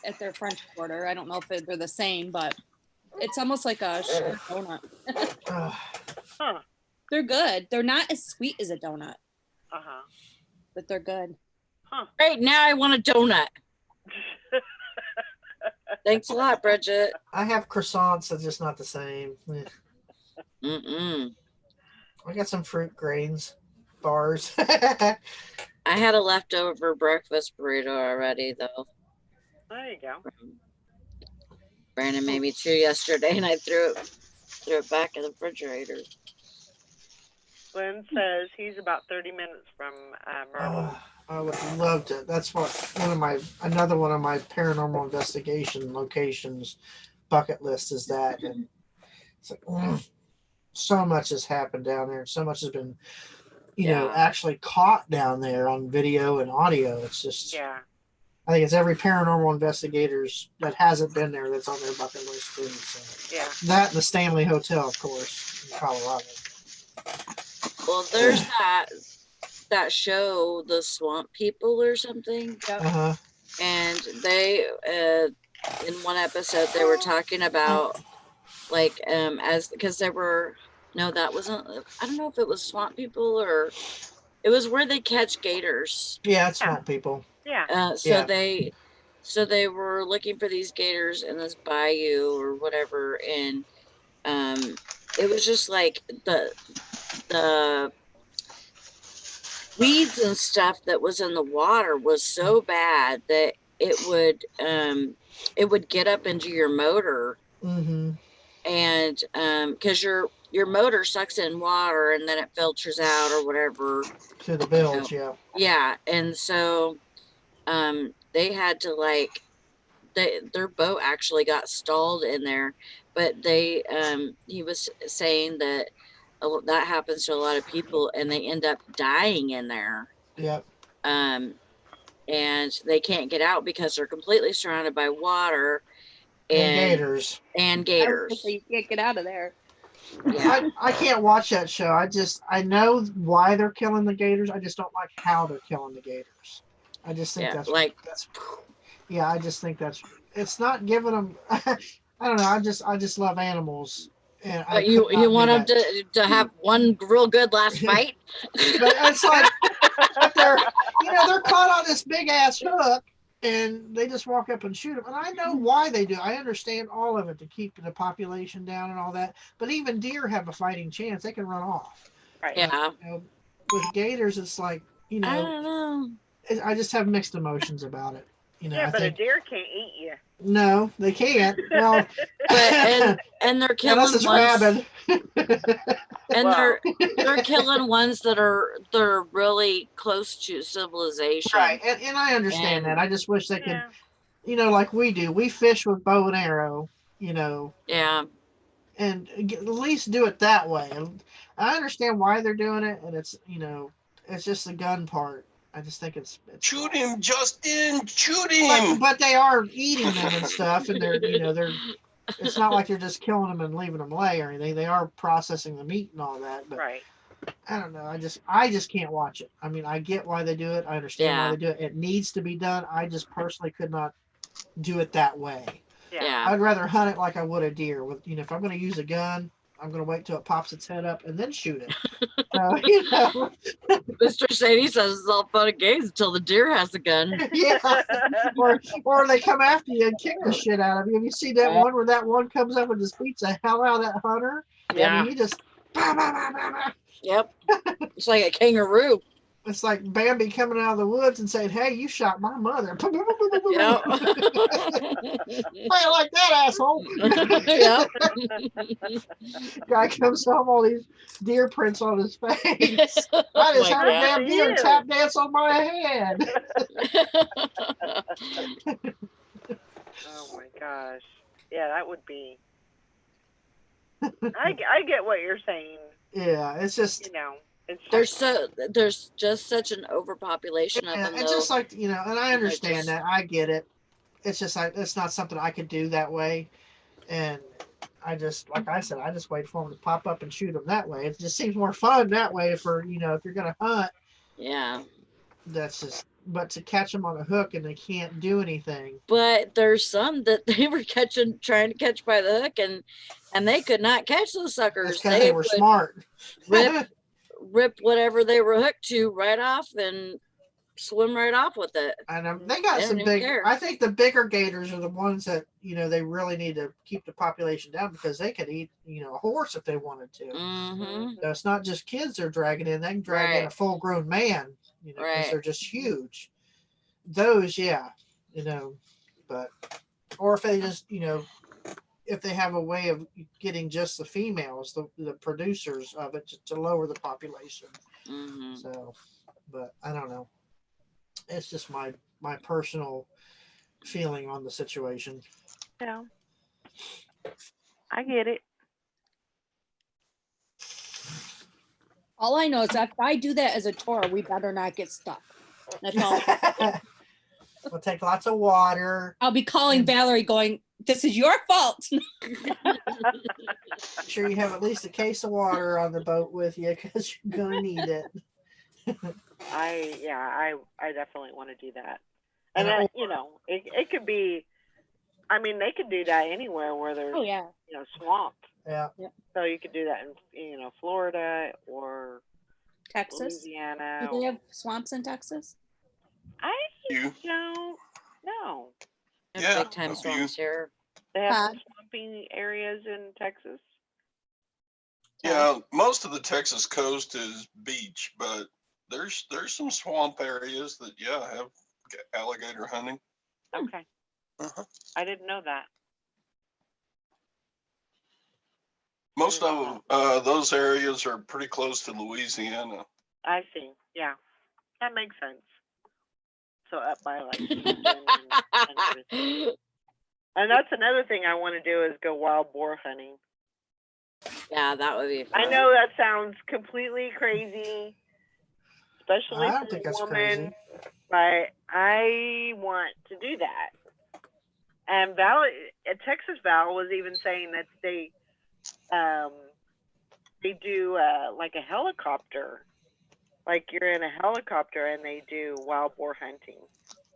at their French Quarter. I don't know if they're the same, but it's almost like a sugar donut. Ugh. Huh. They're good. They're not as sweet as a donut, Uh-huh. but they're good. Right now, I want a donut. Thanks a lot, Bridget. I have croissants. That's just not the same. Mm-mm. I got some fruit grains bars. I had a leftover breakfast burrito already, though. There you go. Brandon made me 2 yesterday, and I threw it back in the refrigerator. Glenn says he's about 30 minutes from Myrtle. I would love to. That's another one of my paranormal investigation locations bucket list is that. And it's like, so much has happened down there. So much has been, actually caught down there on video and audio. It's just, Yeah. I think it's every paranormal investigators that hasn't been there that's on their bucket list too. So Yeah. that and the Stanley Hotel, of course, in Colorado. Well, there's that show, The Swamp People or something. Uh-huh. And they, in one episode, they were talking about, like, because there were, no, that wasn't, I don't know if it was Swamp People or, it was where they catch gators. Yeah, it's not people. Yeah. So they were looking for these gators in this bayou or whatever, and it was just like the weeds and stuff that was in the water was so bad that it would get up into your motor, Mm-hmm. and because your motor sucks in water and then it filters out or whatever. To the bilge, yeah. Yeah, and so they had to like, their boat actually got stalled in there, but he was saying that that happens to a lot of people and they end up dying in there. Yep. And they can't get out because they're completely surrounded by water And gators. and I was gators. gonna say, you can't get out of there. Yeah. I can't watch that show. I know why they're killing the gators. I just don't like how they're killing the gators. I just think Yeah, that's like- yeah. I just think it's not giving them. I don't know. I just love animals, and I But you could not want do them that. to have one real good last fight? But it's like, but they're they're caught on this big ass hook, and they just walk up and shoot them. And I know why they do. I understand all of it to keep the population down and all that. But even deer have a fighting chance. They can run off. Right. Yeah. With gators, it's like I don't know. I just have mixed emotions about it. Yeah, I but think a deer can't eat you. no, they can't. Well, But and they're killing unless it's ones, rabid. and Well. they're killing ones that are really close to civilization. Right, and I understand And- that. I just wish they could, Yeah. like we do. We fish with bow and arrow, Yeah. and at least do it that way. And I understand why they're doing it, and it's it's just the gun part. I just think it's Shoot him, Justin! Shoot But, him! but they are eating them and stuff, and they're they're. It's not like they're just killing them and leaving them lay or anything. They are processing the meat and all that. But Right. I don't know. I just can't watch it. I mean, I get why they do it. I understand why Yeah. they do it. It needs to be done. I just personally could not do it that way. Yeah. Yeah. I'd rather hunt it like I would a deer. With if I'm going to use a gun, I'm going to wait till it pops its head up and then shoot it. So, Mr. Sadie says it's all fun and games until the deer has a gun. yeah. Or they come after you and kick the shit out of you. Have you seen that one where that one comes up and just beats the hell out of that hunter? Yeah. I mean, he just. Bah, bah, bah, bah, bah. Yep. It's like a kangaroo. It's like Bambi coming out of the woods and saying, "Hey, you shot my mother." Yep. Play it like that, asshole. Yep. Guy comes home, all these deer prints on his face. I Oh just my had a God. damn deer Ew. tap dance on my head. Oh my gosh. Yeah, that would be. I get what you're saying. Yeah, it's just. It's There's just such an overpopulation of Yeah, them. it's Though. just like and I understand just- that. I get it. It's just like it's not something I could do that way, and I just like I said, I just wait for them to pop up and shoot them that way. It just seems more fun that way for if you're gonna hunt. Yeah. That's just. But to catch them on a hook and they can't do anything. But there's some that they were trying to catch by the hook, and they could not catch those suckers. That's because they were would smart. rip whatever they were hooked to right off and swim right off with it. And they got They some don't even big. care. I think the bigger gators are the ones that they really need to keep the population down because they could eat a horse if they wanted to. Mm-hmm. So it's not just kids they're dragging in; they can drag in a Right. full-grown man. Because Right. they're just huge. Those, yeah, but or if they just if they have a way of getting just the females, the producers of it, to lower the population. Mm-hmm. So, but I don't know. It's just my personal feeling on the situation. Yeah. I get it. All I know is that if I do that as a tour, we better not get stuck. That's all. We'll take lots of water. I'll be calling Valerie going, this is your fault. Make sure you have at least a case of water on the boat with you because you're gonna need it. I definitely want to do that. And And that, it could be. I mean, they could do that anywhere where there's Oh, yeah. swamp. Yeah. So you could do that in Florida or Texas. Louisiana. Do they have swamps in Texas? I You. don't know. Yeah, Big time a few. swamps here. They have Huh? some swampy areas in Texas. Yeah, most of the Texas coast is beach, but there's some swamp areas that have alligator hunting. Okay. Uh-huh. I didn't know that. Most of those areas are pretty close to Louisiana. I see. Yeah. That makes sense. So up by like Houston and everything. And that's another thing I want to do is go wild boar hunting. Yeah, that would be fun. I know that sounds completely crazy, especially I don't for think a that's woman, crazy. but I want to do that. And Texas Val was even saying that they do like a helicopter, like you're in a helicopter and they do wild boar hunting.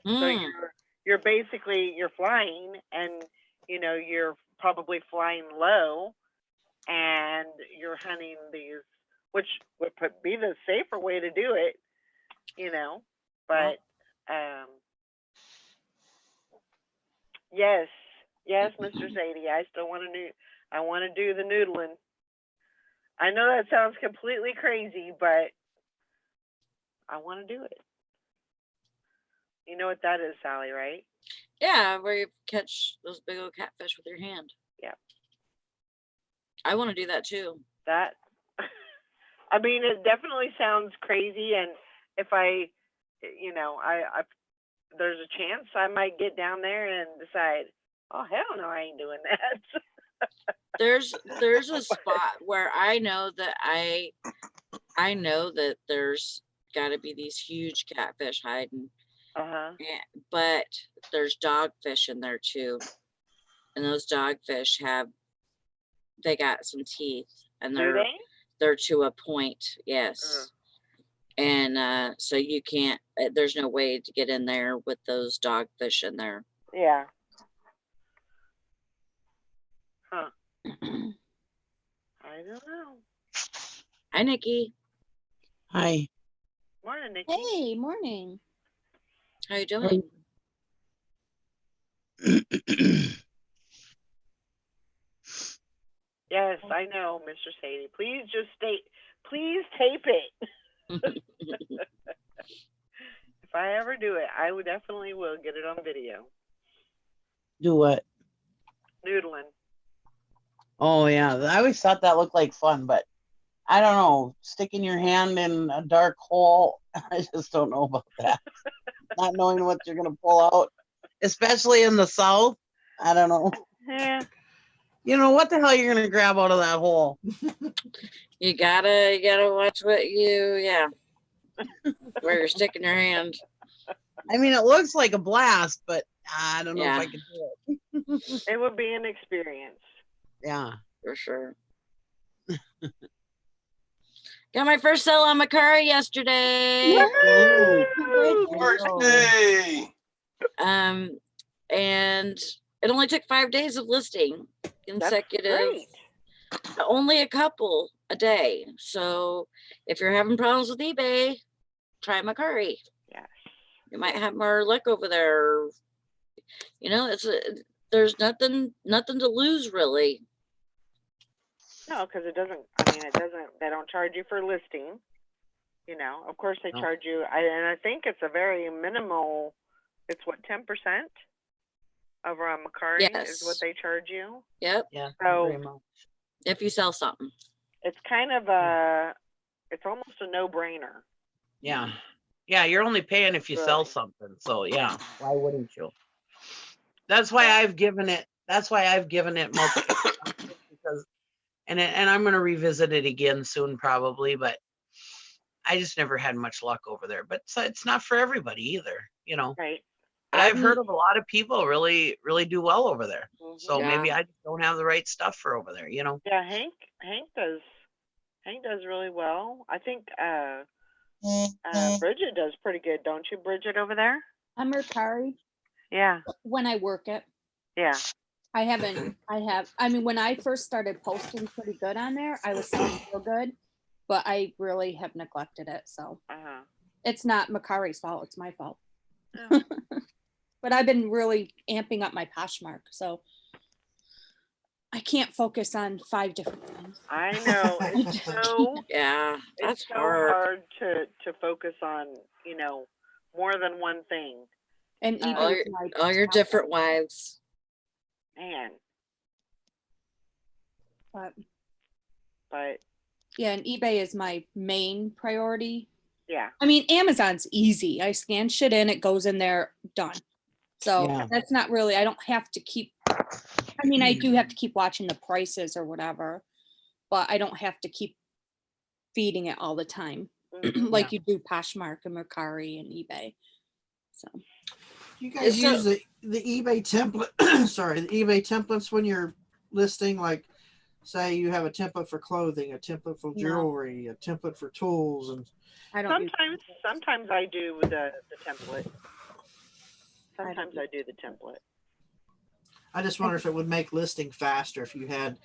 So Mm. you're basically you're flying and you're probably flying low and you're hunting these, which would be the safer way to do it, but yes, Mr. Sadie, I still want to do the noodling. I know that sounds completely crazy, but I want to do it. You know what that is, Sally, right? Yeah, where you catch those big old catfish with your hand. Yeah. I want to do that too. That, I mean, it definitely sounds crazy, and if I there's a chance I might get down there and decide, oh hell no, I ain't doing that. There's a spot where I know that there's got to be these huge catfish hiding. But there's dogfish in there too, and those dogfish they got some teeth, and they're to a point, yes. And so you can't. There's no way to get in there with those dogfish in there. Yeah. Huh. I don't know. Hi, Nikki. Hi. Morning, Nikki. Hey, morning. How you doing? Yes, I know, Mr. Sadie. Please please tape it. If I ever do it, I would definitely will get it on video. Do what? Noodling. Oh yeah, I always thought that looked like fun, but I don't know. Sticking your hand in a dark hole, I just don't know about that. Not knowing what you're gonna pull out, especially in the South. I don't know. Yeah. You know what the hell you're gonna grab out of that hole? You gotta watch what where you're sticking your hand. I mean, it looks like a blast, but I don't know if I could do it. It would be an experience. Yeah, for sure. Got my first sale on Macari yesterday. Birthday! And it only took 5 days of listing consecutive. That's great. Only a couple a day. So if you're having problems with eBay, try Macari. Yes. You might have more luck over there. There's nothing to lose really. No, because it doesn't. They don't charge you for listing. Of course they charge you. And I think it's a very minimal. It's what, 10% over on Macari is what they charge you. Yep. Yeah. So if you sell something, it's kind of it's almost a no-brainer. Yeah. Yeah, you're only paying if you sell something. So yeah, why wouldn't you? That's why I've given it multiple times because and I'm gonna revisit it again soon probably, but I just never had much luck over there. But it's not for everybody either, Right. But I've heard of a lot of people really, really do well over there. Mm-hmm. So maybe I just don't have the right stuff for over there, Yeah, Hank does really well. I think Bridget does pretty good, don't you, Bridget, over there? I'm Mercari. Yeah. When I work it. Yeah. When I first started posting pretty good on there, I was selling real good, but I really have neglected it. So it's not Macari's fault. It's my fault. Oh. But I've been really amping up my Poshmark. So I can't focus on 5 different things. I know. It's so that's hard to focus on, more than one thing. And all your different wives. Man. But yeah, and eBay is my main priority. Yeah. I mean, Amazon's easy. I scan shit in, it goes in there, done. So Yeah. that's not really, I don't have to keep, I mean, I do have to keep watching the prices or whatever, but I don't have to keep feeding it all the time Mhm. like you do Poshmark and Mercari and eBay. So You guys So- use the eBay template, sorry, the eBay templates when you're listing, like, say you have a template for clothing, a template for No. jewelry, a template for tools, and I don't use Sometimes I do the template. I don't Sometimes I do the template. I just wonder if it would make listing faster if you had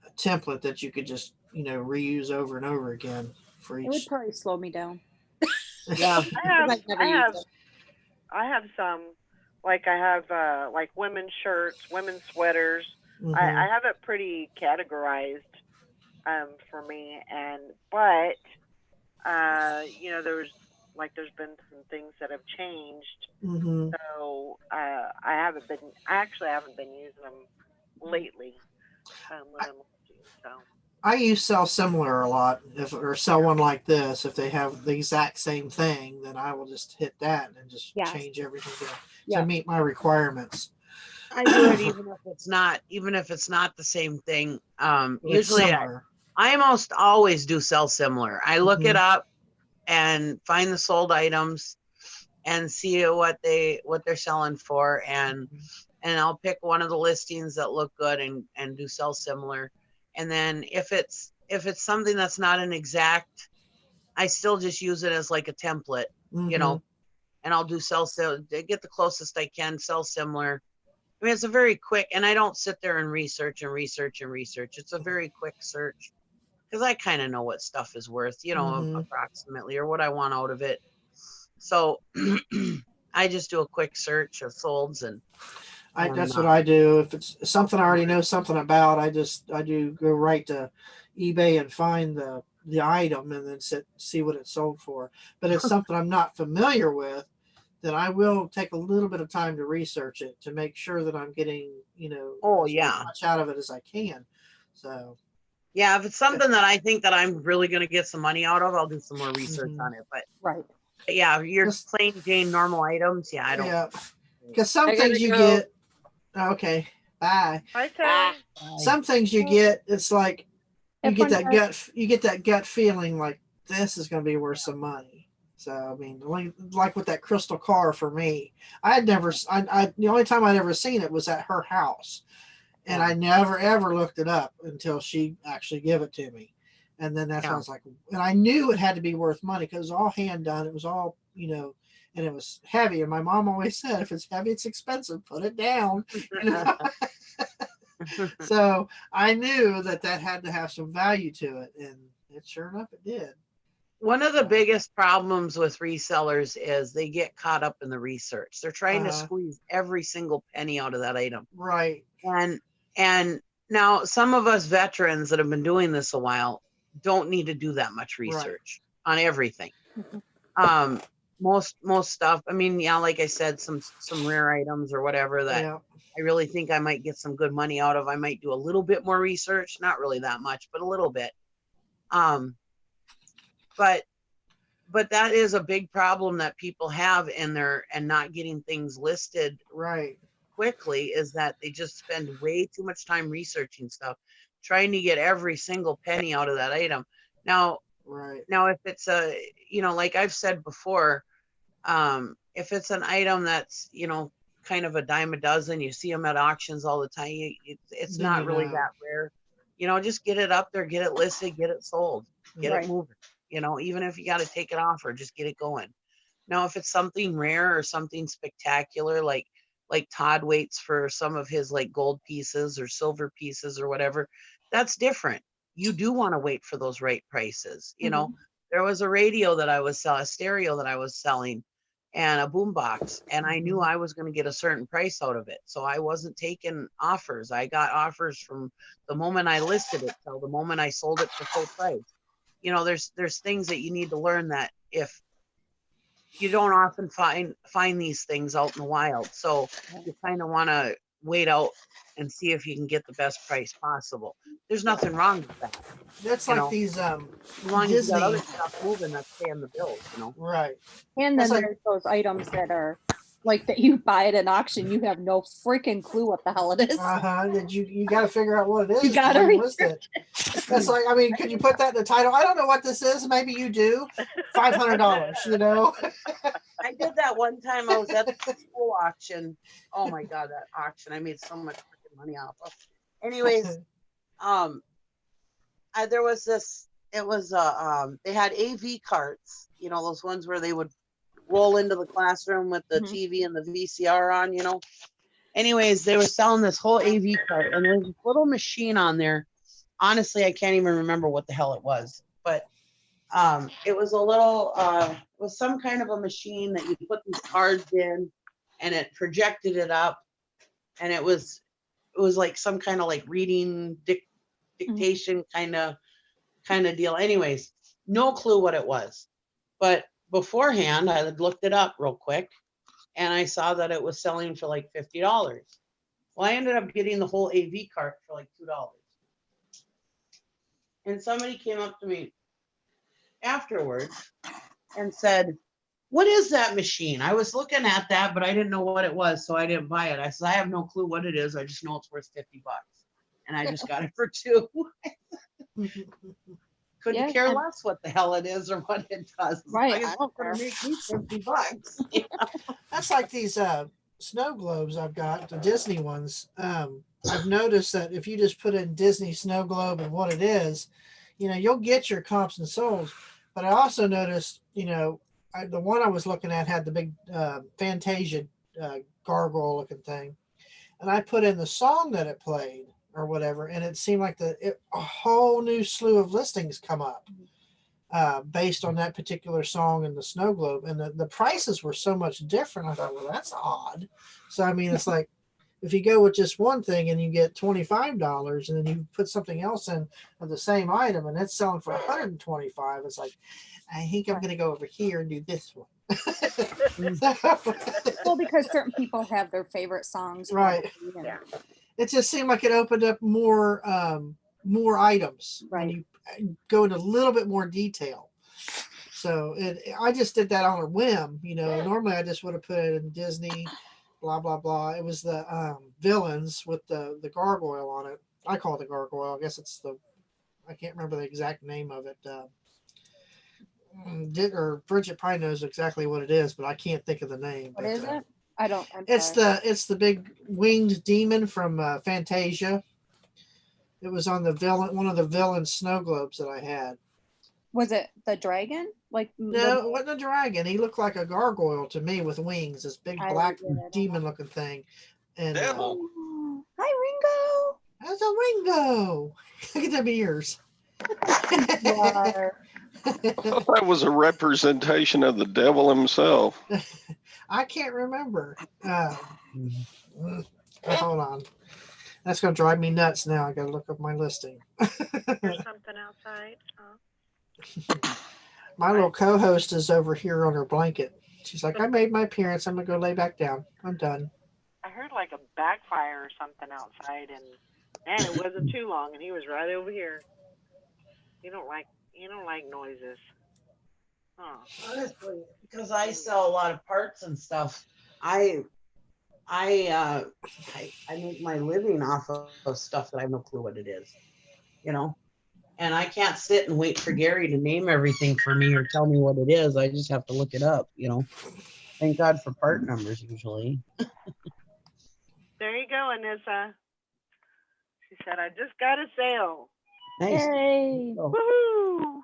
a template that you could just, reuse over and over again for it would each. probably slow me down. Yeah. I've never used it. I have some, like I have like women's shirts, women's sweaters. Mhm. I have it pretty categorized for me, but there's been some things that have changed, Mhm. so I haven't been using them lately when I'm looking. So I use Sell Similar a lot. Or sell one like this, if they have the exact same thing, then I will just hit that and just Yes. change everything to Yeah. meet my requirements. I do it even if it's not the same thing. It's Usually similar. I almost always do sell similar. I look it Mhm. up and find the sold items and see what they're selling for, and I'll pick one of the listings that look good and do sell similar. And then if it's something that's not an exact, I still just use it as like a template, Mhm. and I'll do get the closest I can, sell similar. I mean, it's a very quick, and I don't sit there and research and research and research. It's a very quick search because I kind of know what stuff is worth, Mhm. approximately, or what I want out of it. So I just do a quick search of solds and That's what I do. If it's something I already know something about, I do go right to eBay and find the item and then see what it's sold for. But it's something I'm not familiar with, then I will take a little bit of time to research it to make sure that I'm getting, Oh, as yeah. much out of it as I can. So yeah, if it's something that I think that I'm really going to get some money out of, I'll do some more research Mhm. on it. But Right. yeah, your Just- plain Jane normal items, yeah, I don't. yeah, because some I gotta things you go. get. Okay, bye. hi, Sally. Some things you get, it's like you Have get fun, that guys. gut feeling like this is going to be worth some money. So I mean, like with that crystal car for me, I had never, I the only time I'd ever seen it was at her house, and I never ever looked it up until she actually gave it to me, and then that's when I Yeah. was like, and I knew it had to be worth money because it was all hand done. It was all and it was heavy. And my mom always said, if it's heavy, it's expensive. Put it down. So I knew that had to have some value to it, and sure enough, it did. One of the biggest problems with resellers is they get caught up in the research. They're trying to squeeze every single penny out of that item. Right. And now some of us veterans that have been doing this a while don't need to do that much research on everything. Most stuff, I mean, yeah, like I said, some rare items or whatever that I really think I might get some good money out of. I might do a little bit more research, not really that much, but a little bit. But that is a big problem that people have in their and not getting things listed quickly, is that they just spend way too much time researching stuff, trying to get every single penny out of that item. Now if it's like I've said before, if it's an item that's kind of a dime a dozen, you see them at auctions all the time, it's Then not really that rare. Just get it up there, get it listed, get it sold, get it moving. Even if you got to take it off or just get it going. Now, if it's something rare or something spectacular, like Todd waits for some of his like gold pieces or silver pieces or whatever, that's different. You do want to wait for those right prices. There was a radio that I was selling, a stereo that I was selling, and a boombox, and I knew I was going to get a certain price out of it. So I wasn't taking offers. I got offers from the moment I listed it till the moment I sold it for full price. There's things that you need to learn that if you don't often find these things out in the wild. So you kind of want to wait out and see if you can get the best price possible. There's nothing wrong with that. That's You like know. these As long as you Disney, got other stuff moving, that's paying the bills, you know. right? And That's then like- there's those items that are like that you buy at an auction, you have no freaking clue what the hell it is. That you got to figure out what it is. You gotta before read list it. That's like, I mean, could you put that in the title? I don't know what this is. Maybe you do. $500, you know. I did that one time. I was at the school auction. Oh my god, that auction! I made so much freaking money off of. Anyways, there was this. It was they had AV carts. You know, those ones where they would roll into the classroom with the TV and the VCR on. You know. Anyways, they were selling this whole AV cart, and there was a little machine on there. Honestly, I can't even remember what the hell it was, but it was a little it was some kind of a machine that you put these cards in, and it projected it up, and it was like some kind of like reading dictation kind of deal. Anyways, no clue what it was, but beforehand I had looked it up real quick, and I saw that it was selling for like $50. Well, I ended up getting the whole AV cart for like $2. And somebody came up to me afterwards and said, "What is that machine? I was looking at that, but I didn't know what it was, so I didn't buy it." I said, "I have no clue what it is. I just know it's worth $50, and I just got it for $2." Couldn't Yeah, care and- less what the hell it is or what it does. Right, Like, I it's don't gonna care. make me $50. That's like these snow globes I've got, the Disney ones. I've noticed that if you just put in Disney snow globe and what it is, you know, you'll get your comps and solds. But I also noticed, you know, the one I was looking at had the big Fantasia gargoyle looking thing, and I put in the song that it played or whatever, and it seemed like a whole new slew of listings come up based on that particular song and the snow globe, and the prices were so much different. I thought, well, that's odd. So I mean, it's like if you go with just one thing and you get $25, and then you put something else in of the same item and it's selling for $125, it's like, I think I'm going to go over here and do this one. Well, because certain people have their favorite songs. Right. probably, and- Yeah. It just seemed like it opened up more items when Right. you go into a little bit more detail. So I just did that on a whim. You know, normally I just would have put it in Disney, blah blah blah. It was the villains with the gargoyle on it. I call it the gargoyle. I guess it's I can't remember the exact name of it. Or Bridget probably knows exactly what it is, but I can't think of the name. What but, is it? I don't. I'm It's sorry. it's the big winged demon from Fantasia. It was on one of the villain snow globes that I had. Was it the dragon? Like No, it wasn't a dragon. He looked like a gargoyle to me with wings, this big I black don't know. demon looking thing. And Devil. Oh, hi, that's a Ringo. Look at them ears. Ringo. You are- I thought that was a representation of the devil himself. I can't remember. Hold on. That's going to drive me nuts now. I got to look up my listing. There's something outside. Oh. My little co-host is over here on her blanket. She's like, I made my appearance. I'm going to go lay back down. I'm done. I heard like a backfire or something outside, and man, it wasn't too long, and he was right over here. You don't like noises. Oh. Honestly, because I sell a lot of parts and stuff, I make my living off of stuff that I have no clue what it is, you know. And I can't sit and wait for Gary to name everything for me or tell me what it is. I just have to look it up, you know. Thank God for part numbers usually. There you go, Anissa. She said, I just got a sale. Nice. Yay. Oh. Woohoo!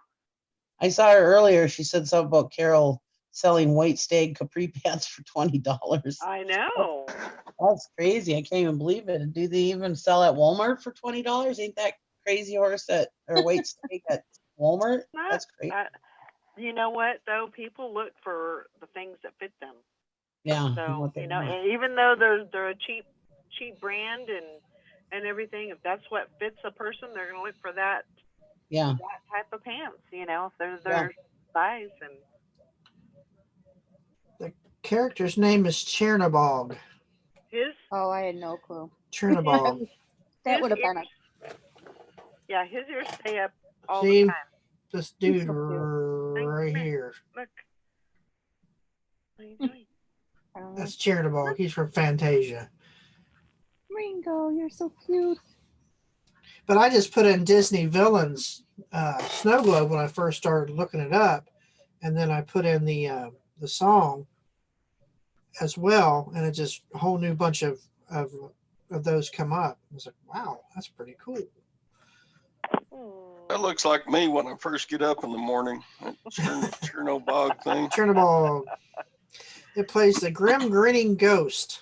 I saw her earlier. She said something about Carol selling white stag capri pants for $20. I know. That's crazy. I can't even believe it. Do they even sell at Walmart for $20? Ain't that crazy horse or white stag at Walmart? Not- That's crazy. You know what though? People look for the things that fit them. Yeah. So what they you know, want. and even though they're a cheap brand and everything, if that's what fits a person, they're gonna look for that Yeah. type of pants. You know, if they're their size and Character's name is Chernobog. His Oh, I had no clue. Chernobog. That His would have been his ears stay up all See? the time. This dude so cute. right Come here. Look. What are you doing? I don't know. That's Chernobog. He's from Fantasia. Ringo, you're so cute. But I just put in Disney villains snow globe when I first started looking it up, and then I put in the song as well, and it just a whole new bunch of those come up. I was like, wow, that's pretty cool. That looks like me when I first get up in the morning. That Chernobog thing. Chernobog. It plays the grim grinning ghost.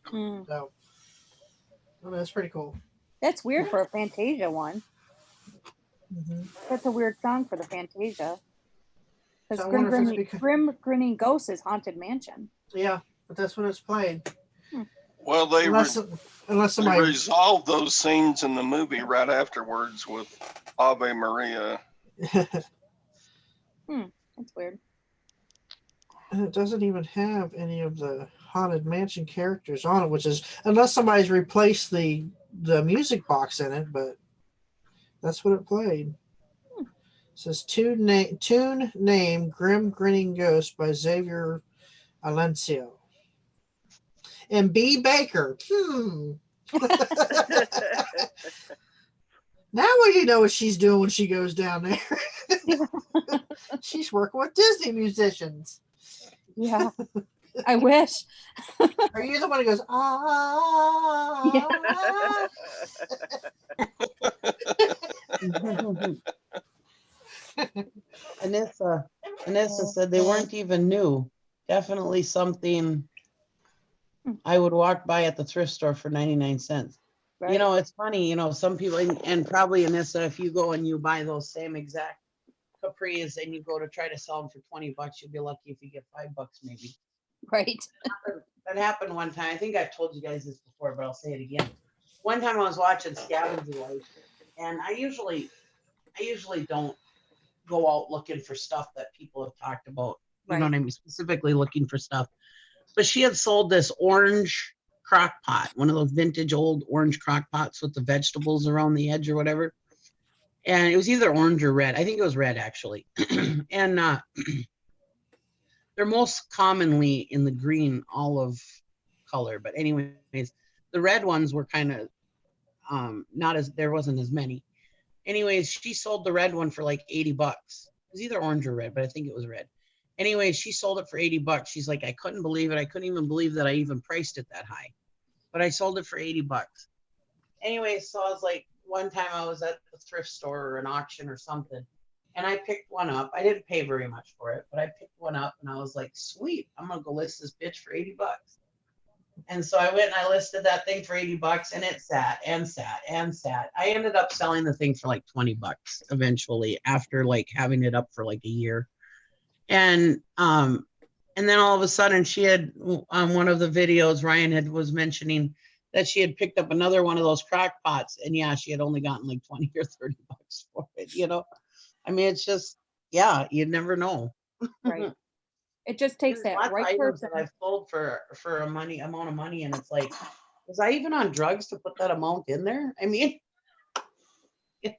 Hmm. So that's pretty cool. That's weird for a Fantasia one. Mm-hmm. That's a weird song for the Fantasia. Because So I wonder if it's because Grim Grinning Ghost is Haunted Mansion. yeah, but that's when it's played. Well, they Unless somebody resolved those scenes in the movie right afterwards with Ave Maria. That's weird. And it doesn't even have any of the Haunted Mansion characters on it, which is unless somebody's replaced the music box in it, but that's what it played. It says tune name Grim Grinning Ghost by Xavier Alencio. And B. Baker. Now we know what she's doing when she goes down there. She's working with Disney musicians. Yeah. I wish. Are you the one who goes, ah? Anissa said they weren't even new. Definitely something I would walk by at the thrift store for 99 cents. Right? You know, it's funny, you know, some people, and probably Anissa, if you go and you buy those same exact capris and you go to try to sell them for 20 bucks, you'll be lucky if you get $5 maybe. Right. That happened one time. I think I've told you guys this before, but I'll say it again. One time I was watching Scavenger Life, and I usually don't go out looking for stuff that people have talked about. You know what I mean? Specifically looking for stuff. But she had sold this orange crock pot, one of those vintage old orange crock pots with the vegetables around the edge or whatever. And it was either orange or red. I think it was red, actually. And they're most commonly in the green olive color. But anyways, the red ones were kind of there wasn't as many. Anyways, she sold the red one for like 80 bucks. It was either orange or red, but I think it was red. Anyways, she sold it for 80 bucks. She's like, I couldn't believe it. I couldn't even believe that I even priced it that high. But I sold it for 80 bucks. Anyways, so I was like, one time I was at the thrift store or an auction or something, and I picked one up. I didn't pay very much for it, but I picked one up and I was like, sweet, I'm going to go list this bitch for 80 bucks. And so I went and I listed that thing for 80 bucks and it sat and sat and sat. I ended up selling the thing for like 20 bucks eventually after like having it up for like a year. And then all of a sudden she had on one of the videos, Ryan was mentioning that she had picked up another one of those crock pots. And yeah, she had only gotten like 20 or 30 bucks for it, you know? I mean, it's just, yeah, you never know. Right. It just takes There's that lots of right items person. that I've sold for a amount of money, and it's like, was I even on drugs to put that amount in there? I mean, yeah.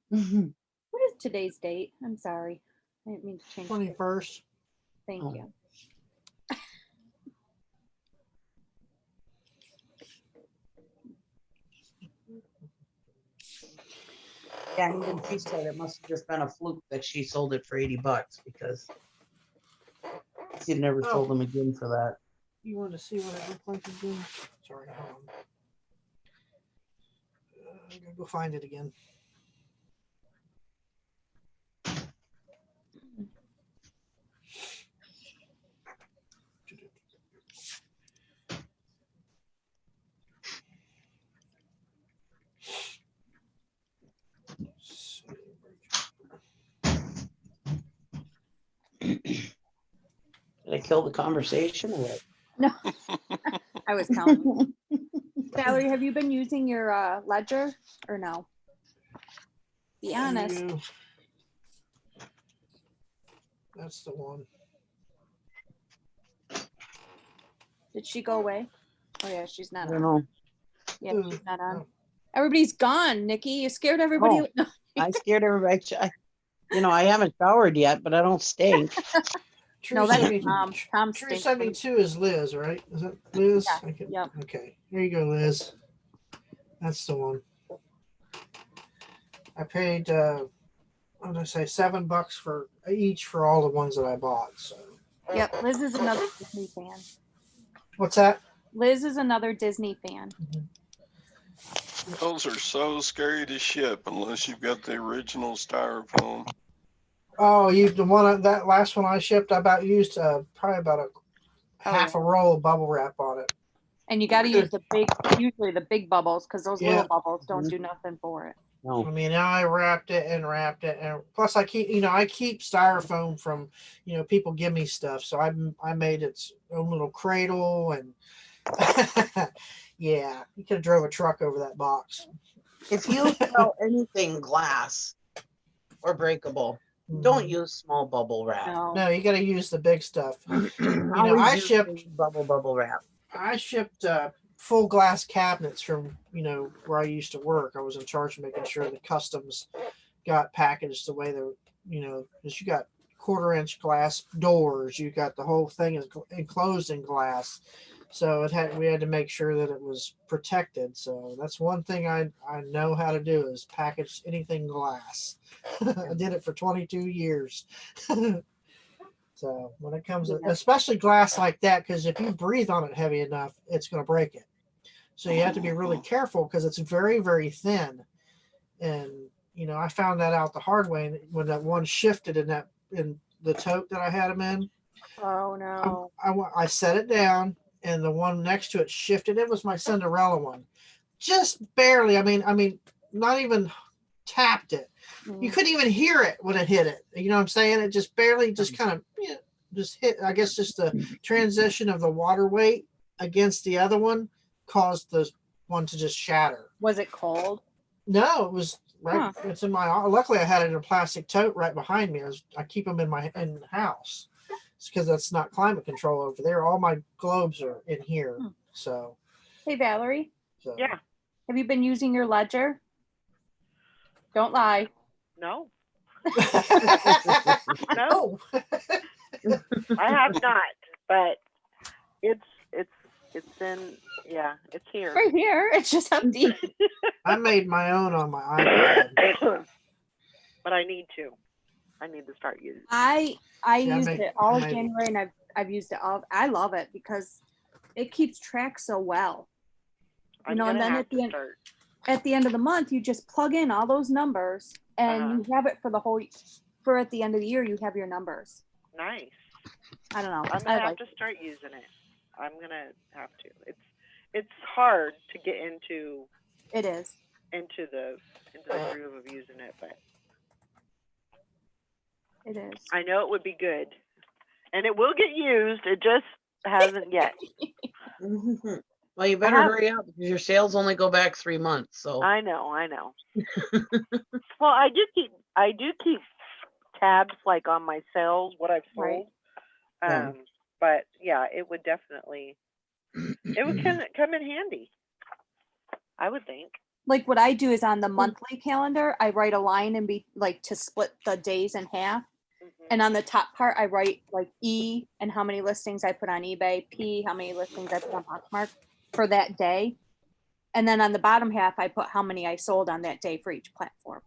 What is today's date? I'm sorry. I didn't mean to change it. 21st. Thank Oh. you. Yeah, even she said it must have just been a fluke that she sold it for 80 bucks because she never sold them again for that. You want to see what it looked like again? Sorry, hold on. I'm gonna go find it again. Did I kill the conversation or what? No, I was counting. Valerie, have you been using your ledger or no? Be honest. That's the one. Did she go away? Oh yeah, she's I not don't on. know. Yeah, Ooh, she's not on. oh. Everybody's gone, Nikki. You scared everybody. Oh. No. I scared everybody. I haven't showered yet, but I don't stink. True No, that's 70 Tom. Tom True stinks. 72 is Liz, right? Is that Liz? Yeah, I can, yep. Okay, here you go, Liz. That's the one. I paid, what did I say, $7 for each for all the ones that I bought. So Yep. Liz is another Disney fan. what's that? Liz is another Disney fan. Those are so scary to ship unless you've got the original styrofoam. Oh, that last one I shipped, I about used probably about a half a roll of bubble wrap on it. And you got to use usually the big bubbles, because those Yeah. little bubbles don't do nothing for it. No. I mean, I wrapped it, and plus I keep styrofoam from, people give me stuff, so I made its own little cradle, and yeah, you could have drove a truck over that box. If you sell anything glass or breakable, don't use small bubble wrap. No, you got to use the big stuff. Always I use shipped big bubble wrap. I shipped full glass cabinets from where I used to work. I was in charge of making sure the customs got packaged the way they're because you got 1/4-inch glass doors, you got the whole thing is enclosed in glass, so we had to make sure that it was protected. So that's one thing I know how to do is package anything glass. I did it for 22 years. So when it comes to, especially glass like that, because if you breathe on it heavy enough, it's going to break it. So you have to be really careful because it's very, very thin. And, I found that out the hard way when that one shifted in the tote that I had them in. Oh no. I set it down and the one next to it shifted. It was my Cinderella one. Just barely. I mean, not even tapped it. You couldn't even hear it when it hit it. You know what I'm saying? It just barely just kind of just hit. I guess just the transition of the water weight against the other one caused the one to just shatter. Was it cold? No, it was right. It's in my. Luckily, I had it in a plastic tote right behind me. I keep them in the house. It's because that's not climate control over there. All my globes are in here. So. Hey Valerie. So. Yeah. Have you been using your ledger? Don't lie. No, No. I have not, but it's in, it's here. Right here. It's just empty. I made my own on my iPad. But I need to start using. I used it it all of January, and I've used it all. I love it because it keeps track so well. And then at the end of the month, you just plug in all those numbers, and you have it for at the end of the year, you have your numbers. Nice. I don't know. I'm gonna have to start using it. I'm gonna have to. It's hard to get into. It is. Into the groove of using it, but it is. I know it would be good, and it will get used. It just hasn't yet. Well, you better hurry up because your sales only go back 3 months. So I know. Well, I do keep tabs like on my sales, what I've sold. Right. But yeah, it would definitely, it would come in handy, I would think. Like what I do is on the monthly calendar, I write a line and be like to split the days in half. And on the top part, I write like E and how many listings I put on eBay, P, how many listings I put on Poshmark for that day. And then on the bottom half, I put how many I sold on that day for each platform.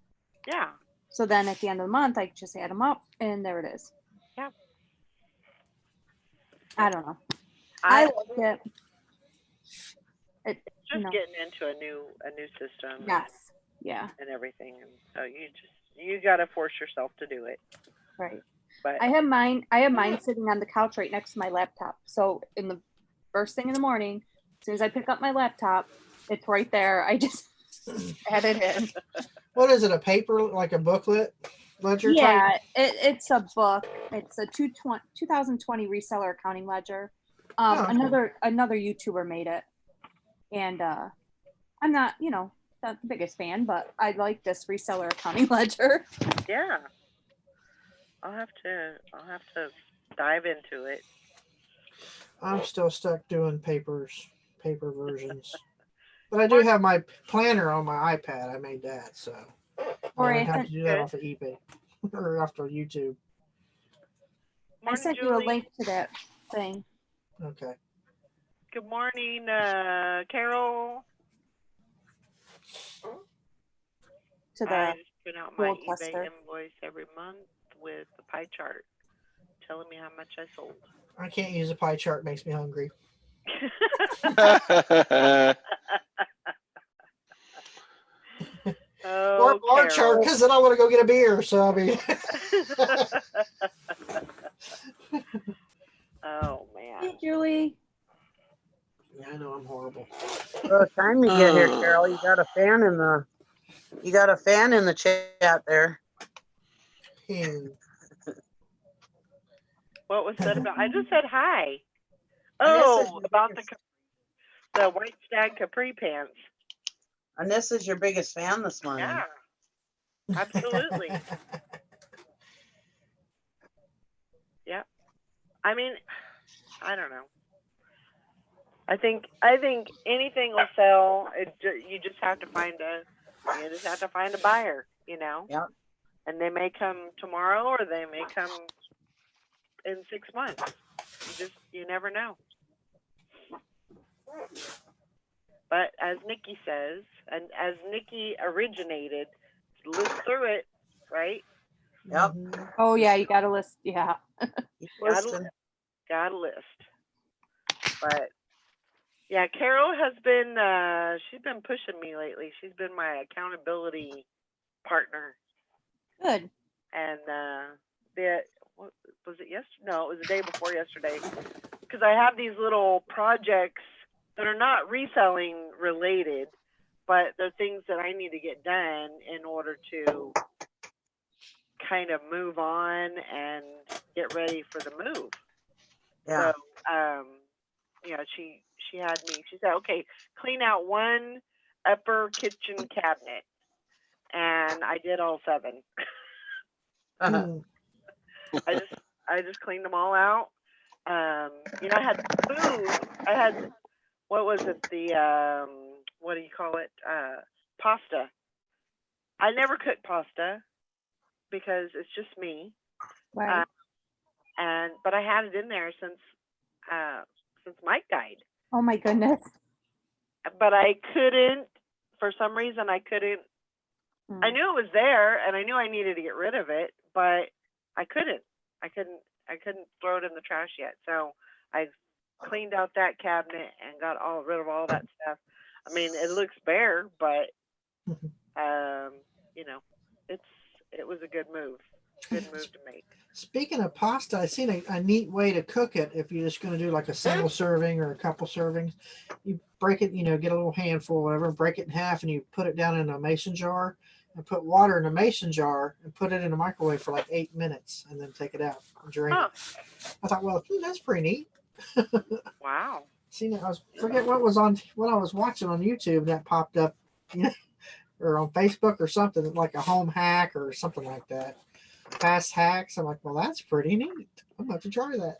Yeah. So then at the end of the month, I just add them up and there it is. Yeah. I don't know. I like it. It's just getting into a new system. Yes. Yeah. And everything. And so you got to force yourself to do it. Right. But I have mine sitting on the couch right next to my laptop. So in the first thing in the morning, as soon as I pick up my laptop, it's right there. I just add it in. What is it? A paper, like a booklet ledger? Yeah, type? it's a book. It's a 2020 reseller accounting ledger. Okay. Another YouTuber made it, and I'm not the biggest fan, but I like this reseller accounting ledger. Yeah. I'll have to dive into it. I'm still stuck doing paper versions. But I do have my planner on my iPad. I made that, so Or I I have sent, to do that Good. off of eBay or off of YouTube. I Morning, sent you a Julie. link to that thing. Okay. Good morning, Carol. To I the just put out my gold eBay tester. invoice every month with the pie chart telling me how much I sold. I can't use a pie chart. Makes me hungry. Or a Oh, bar chart, Carol. because then I want to go get a beer. So I mean, Oh man. Hey, Julie. yeah, I know I'm horrible. By the time you get here, Carol, you got a fan in the chat there. Hmm. What was said about? I just said hi. This is Oh, your about biggest- the white stag capri pants. And this is your biggest fan this morning. Yeah, absolutely. Yep. I mean, I don't know. I think anything will sell. You just have to find a buyer, you know. Yep. And they may come tomorrow, or they may come in 6 months. You never know. But as Nikki says, and as Nikki originated, look through it, right? Yep. Mhm. Oh yeah, you got a list. Yeah. Keep Got listening. a list. But yeah, Carol has been she's been pushing me lately. She's been my accountability partner. Good. And what was it yesterday? No, it was the day before yesterday. Because I have these little projects that are not reselling related, but they're things that I need to get done in order to kind of move on and get ready for the move. Yeah. So, she had me. She said, "Okay, clean out one upper kitchen cabinet," and I did all 7. Hmm. I just cleaned them all out. I had food. I had, what was it? The what do you call it? Pasta. I never cook pasta because it's just me. Right. But I had it in there since Mike died. Oh my goodness. But I couldn't, for some reason, I couldn't. Hmm. I knew it was there, and I knew I needed to get rid of it, but I couldn't. I couldn't throw it in the trash yet. So I cleaned out that cabinet and got rid of all that stuff. I mean, it looks bare, but it was a good move. Good move to make. Speaking of pasta, I've seen a neat way to cook it. If you're just going to do like a single serving or a couple servings, you break it, get a little handful, whatever, break it in half, and you put it down in a mason jar and put water in a mason jar and put it in a microwave for like 8 minutes and then take it out and drain it. I thought, well, that's pretty neat. Wow. Seen it. Forget what I was watching on YouTube that popped up, or on Facebook or something, like a home hack or something like that. Fast hacks. I'm like, well, that's pretty neat. I'm about to try that.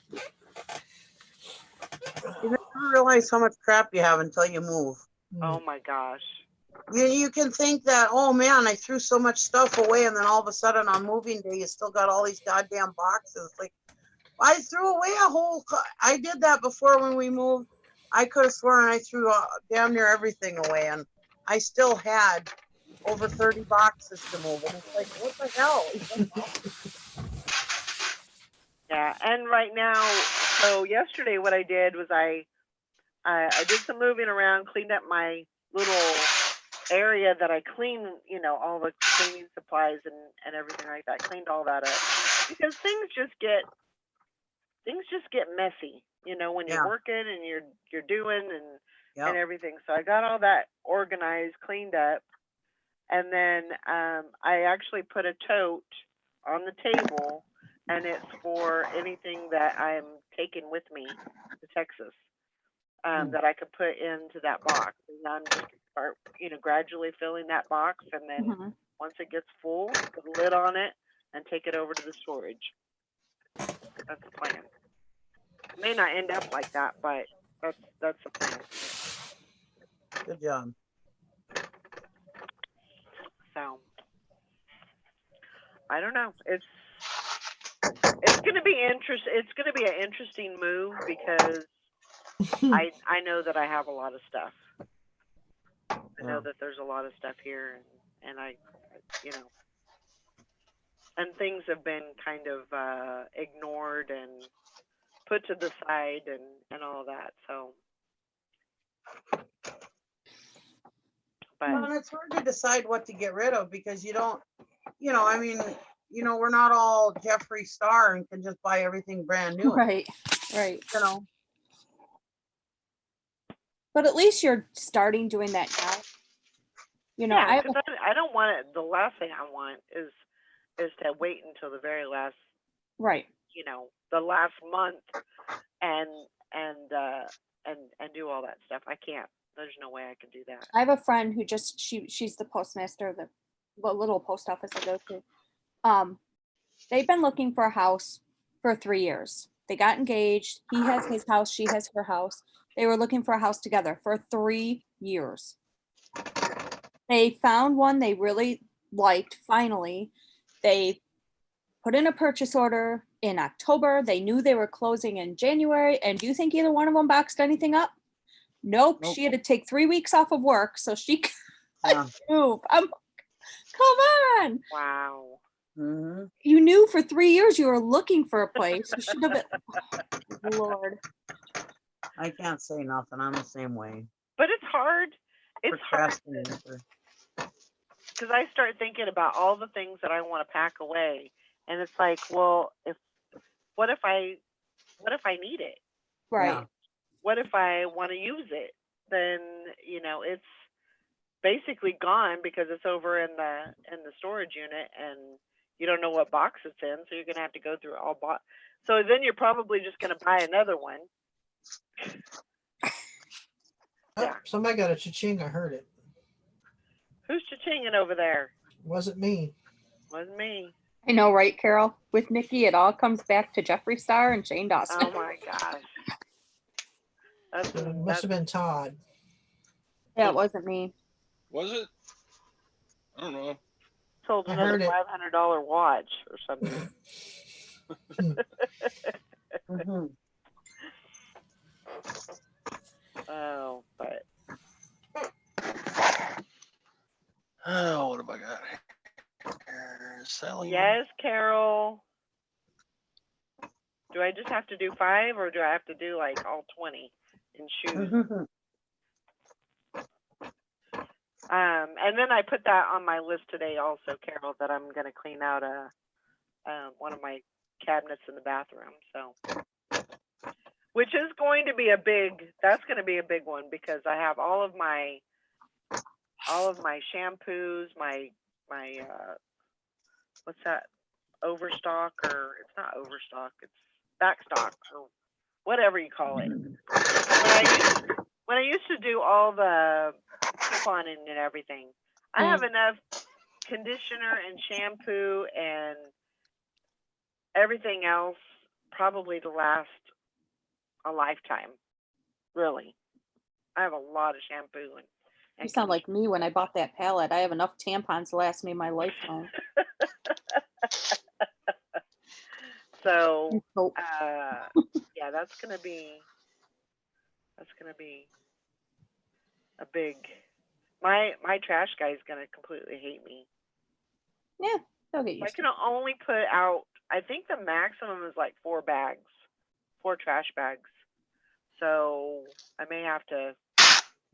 You never realize how much crap you have until you move. Oh my gosh. You can think that, oh man, I threw so much stuff away, and then all of a sudden on moving day, you still got all these goddamn boxes. Like, I threw away I did that before when we moved. I could have sworn I threw damn near everything away, and I still had over 30 boxes to move. And it's like, what the hell? Yeah, and right now, so yesterday what I did was I did some moving around, cleaned up my little area that I clean, all the cleaning supplies and everything like that. Cleaned all that up because things just get messy, when you're working and you're doing and everything. So I got all that organized, cleaned up, and then I actually put a tote on the table, and it's for anything that I'm taking with me to Texas. That I could put into that box, and I'm just start, gradually filling that box, and then once it gets full, put a lid on it and take it over to the storage. That's the plan. May not end up like that, but that's the plan. Good job. So I don't know. It's gonna be It's gonna be an interesting move because I know that I have a lot of stuff. I know Yeah. that there's a lot of stuff here, and I, you know, and things have been kind of ignored and put to the side and all that. So, but Well, and it's hard to decide what to get rid of because you don't, I mean, we're not all Jeffree Star and can just buy everything brand new. Right. Right. You know, But at least you're starting doing that now. yeah, because I don't want it. The last thing I want is to wait until the very last, right. the last month and do all that stuff. I can't. There's no way I can do that. I have a friend who just she's the postmaster of the little post office I go to. They've been looking for a house for 3 years. They got engaged. He has his house, she has her house. They were looking for a house together for 3 years. They found one they really liked. Finally, they put in a purchase order in October. They knew they were closing in January. And do you think either one of them boxed anything up? Nope. Nope. She had to take 3 weeks off of work so she could yeah. move. Come on. Wow. hmm You knew for 3 years you were looking for a place. You should have been. Lord. I can't say nothing. I'm the same way. But it's hard. It's hard Procrastinator. because I start thinking about all the things that I want to pack away, and it's like, well, what if I need it? Right. Yeah. What if I want to use it? Then it's basically gone because it's over in the storage unit, and you don't know what box it's in, so you're gonna have to go through all box. So then you're probably just gonna buy another one. Oh, Yeah. somebody got a cha-ching. I heard it. Who's cha-chinging over there? Wasn't me. Wasn't me. I know, right, Carol? With Nikki, it all comes back to Jeffree Star and Shane Dawson. Oh my gosh. It must have been Todd. Yeah, it wasn't me. Was it? I don't know. Sold I another heard it. $500 watch or something. hmm Oh, but Oh, what have I got here? Selling. yes, Carol. Do I just have to do 5 or do I have to do like all 20 in shoes? And then I put that on my list today also, Carol, that I'm going to clean out one of my cabinets in the bathroom. So, which is going to be that's going to be a big one because I have all of my shampoos, my what's that? Overstock, or it's not overstock, it's backstock or whatever you call it. When I used to do all the couponing and everything, I have enough conditioner and shampoo and everything else probably to last a lifetime. Really. I have a lot of shampoo and You sound like me when I bought that pallet. I have enough tampons to last me my lifetime. So Soap. yeah, that's gonna be a big. My trash guy is gonna completely hate me. Yeah, they'll get I used to can only put out. I think the maximum is like 4 trash bags. So I may have to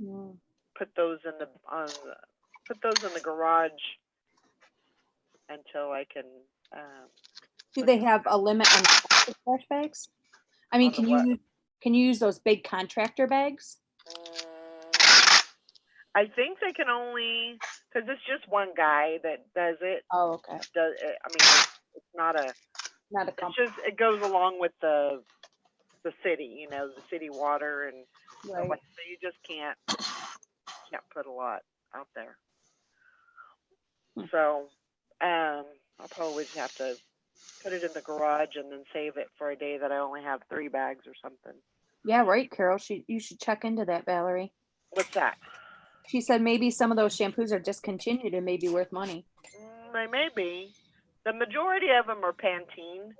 it. put those in the garage until I can. Do they have a limit on the plastic trash bags? I mean, On the can you use those big contractor bags? I think they can only, because it's just one guy that does it. Oh, okay. I mean, it's not a. Not a It's company. just it goes along with the city, the city water and stuff Right. like so you just can't put a lot out there. So I'll probably just have to put it in the garage and then save it for a day that I only have 3 bags or something. Yeah, right, Carol. You should check into that, Valerie. What's that? She said maybe some of those shampoos are discontinued and may be worth money. They may be. The majority of them are Pantene.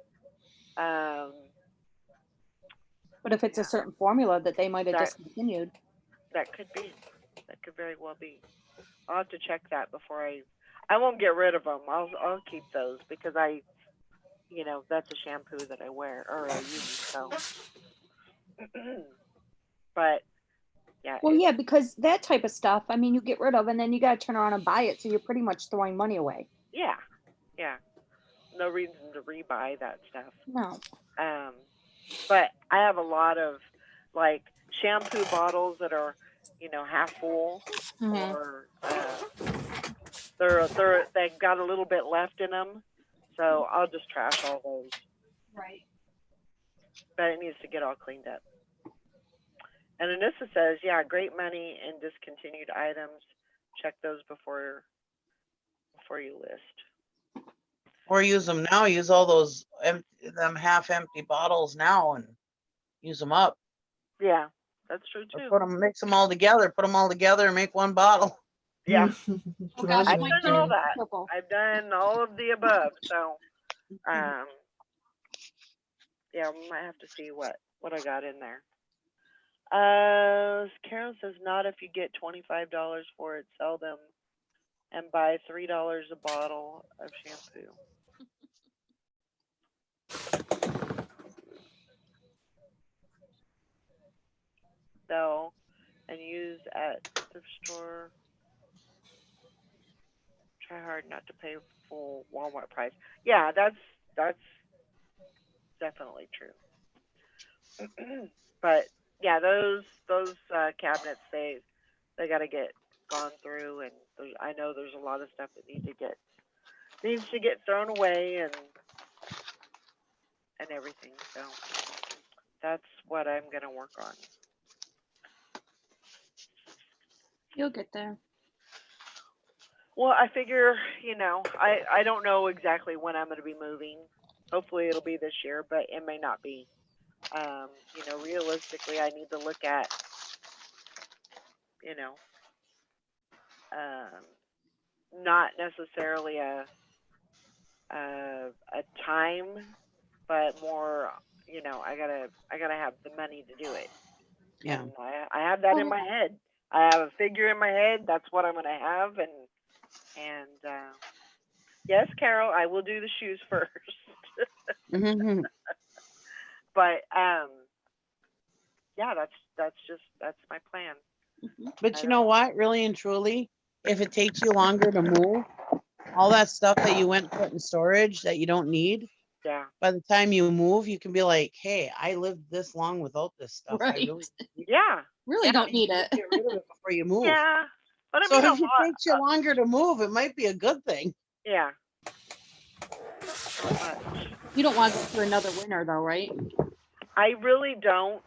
But if it's a certain formula that they might have That- discontinued. That could be. That could very well be. I'll have to check that before I won't get rid of them. I'll keep those because that's a shampoo that I wear or I use. So, but yeah. Well, yeah, because that type of stuff, I mean, you get rid of and then you got to turn around and buy it. So you're pretty much throwing money away. Yeah. Yeah. No reason to rebuy that stuff. No. But I have a lot of like shampoo bottles that are, half full, or they've got a little bit left in them, so I'll just trash all those. Right. But it needs to get all cleaned up. And Anissa says, yeah, great money in discontinued items. Check those before you list. Or use them now. Use all those them half empty bottles now and use them up. Yeah, that's true Or too. mix them all together. Put them all together and make one bottle. Yeah, Can gosh, I've I done make all you- that. Purple. I've done all of the above. So, yeah, we might have to see what I got in there. Carol says not if you get $25 for it. Sell them and buy $3 a bottle of shampoo. So, and use at thrift store. Try hard not to pay full Walmart price. Yeah, that's definitely true. But yeah, those cabinets they got to get gone through, and I know there's a lot of stuff that needs to get thrown away and everything. So that's what I'm gonna work on. You'll get there. Well, I figure, I don't know exactly when I'm going to be moving. Hopefully it'll be this year, but it may not be. Realistically, I need to look at, not necessarily a time, but more, I gotta have the money to do it. Yeah. And I have that in my head. I have a figure in my head. That's what I'm gonna have, and yes, Carol, I will do the shoes first. Mhm. But yeah, that's my plan. But you know what? Really and truly, if it takes you longer to move, all that stuff that you went and put in storage that you don't need, Yeah. by the time you move, you can be like, hey, I lived this long without this stuff. I Right. really Yeah. Really don't need it. get rid of it before you move. Yeah. But I So mean, if it takes you longer to move, it might be a good thing. yeah. Not much. You don't want to go through another winter though, right? I really don't.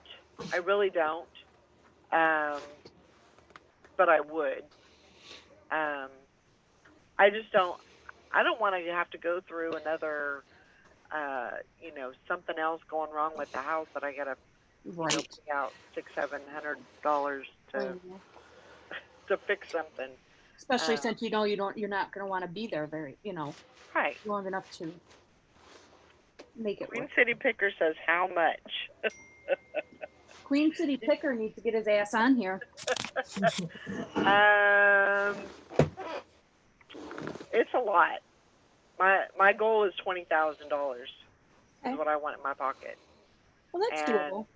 But I would. I just don't. I don't want to have to go through another, something else going wrong with the house that I gotta Right. pay out $600-700 to fix something. Especially since you're not going to want to be there Right. long enough to make it Queen work. City Picker says how much? Queen City Picker needs to get his ass on here. It's a lot. My goal is $20,000. Okay. Is what I want in my pocket. Well, that's And doable.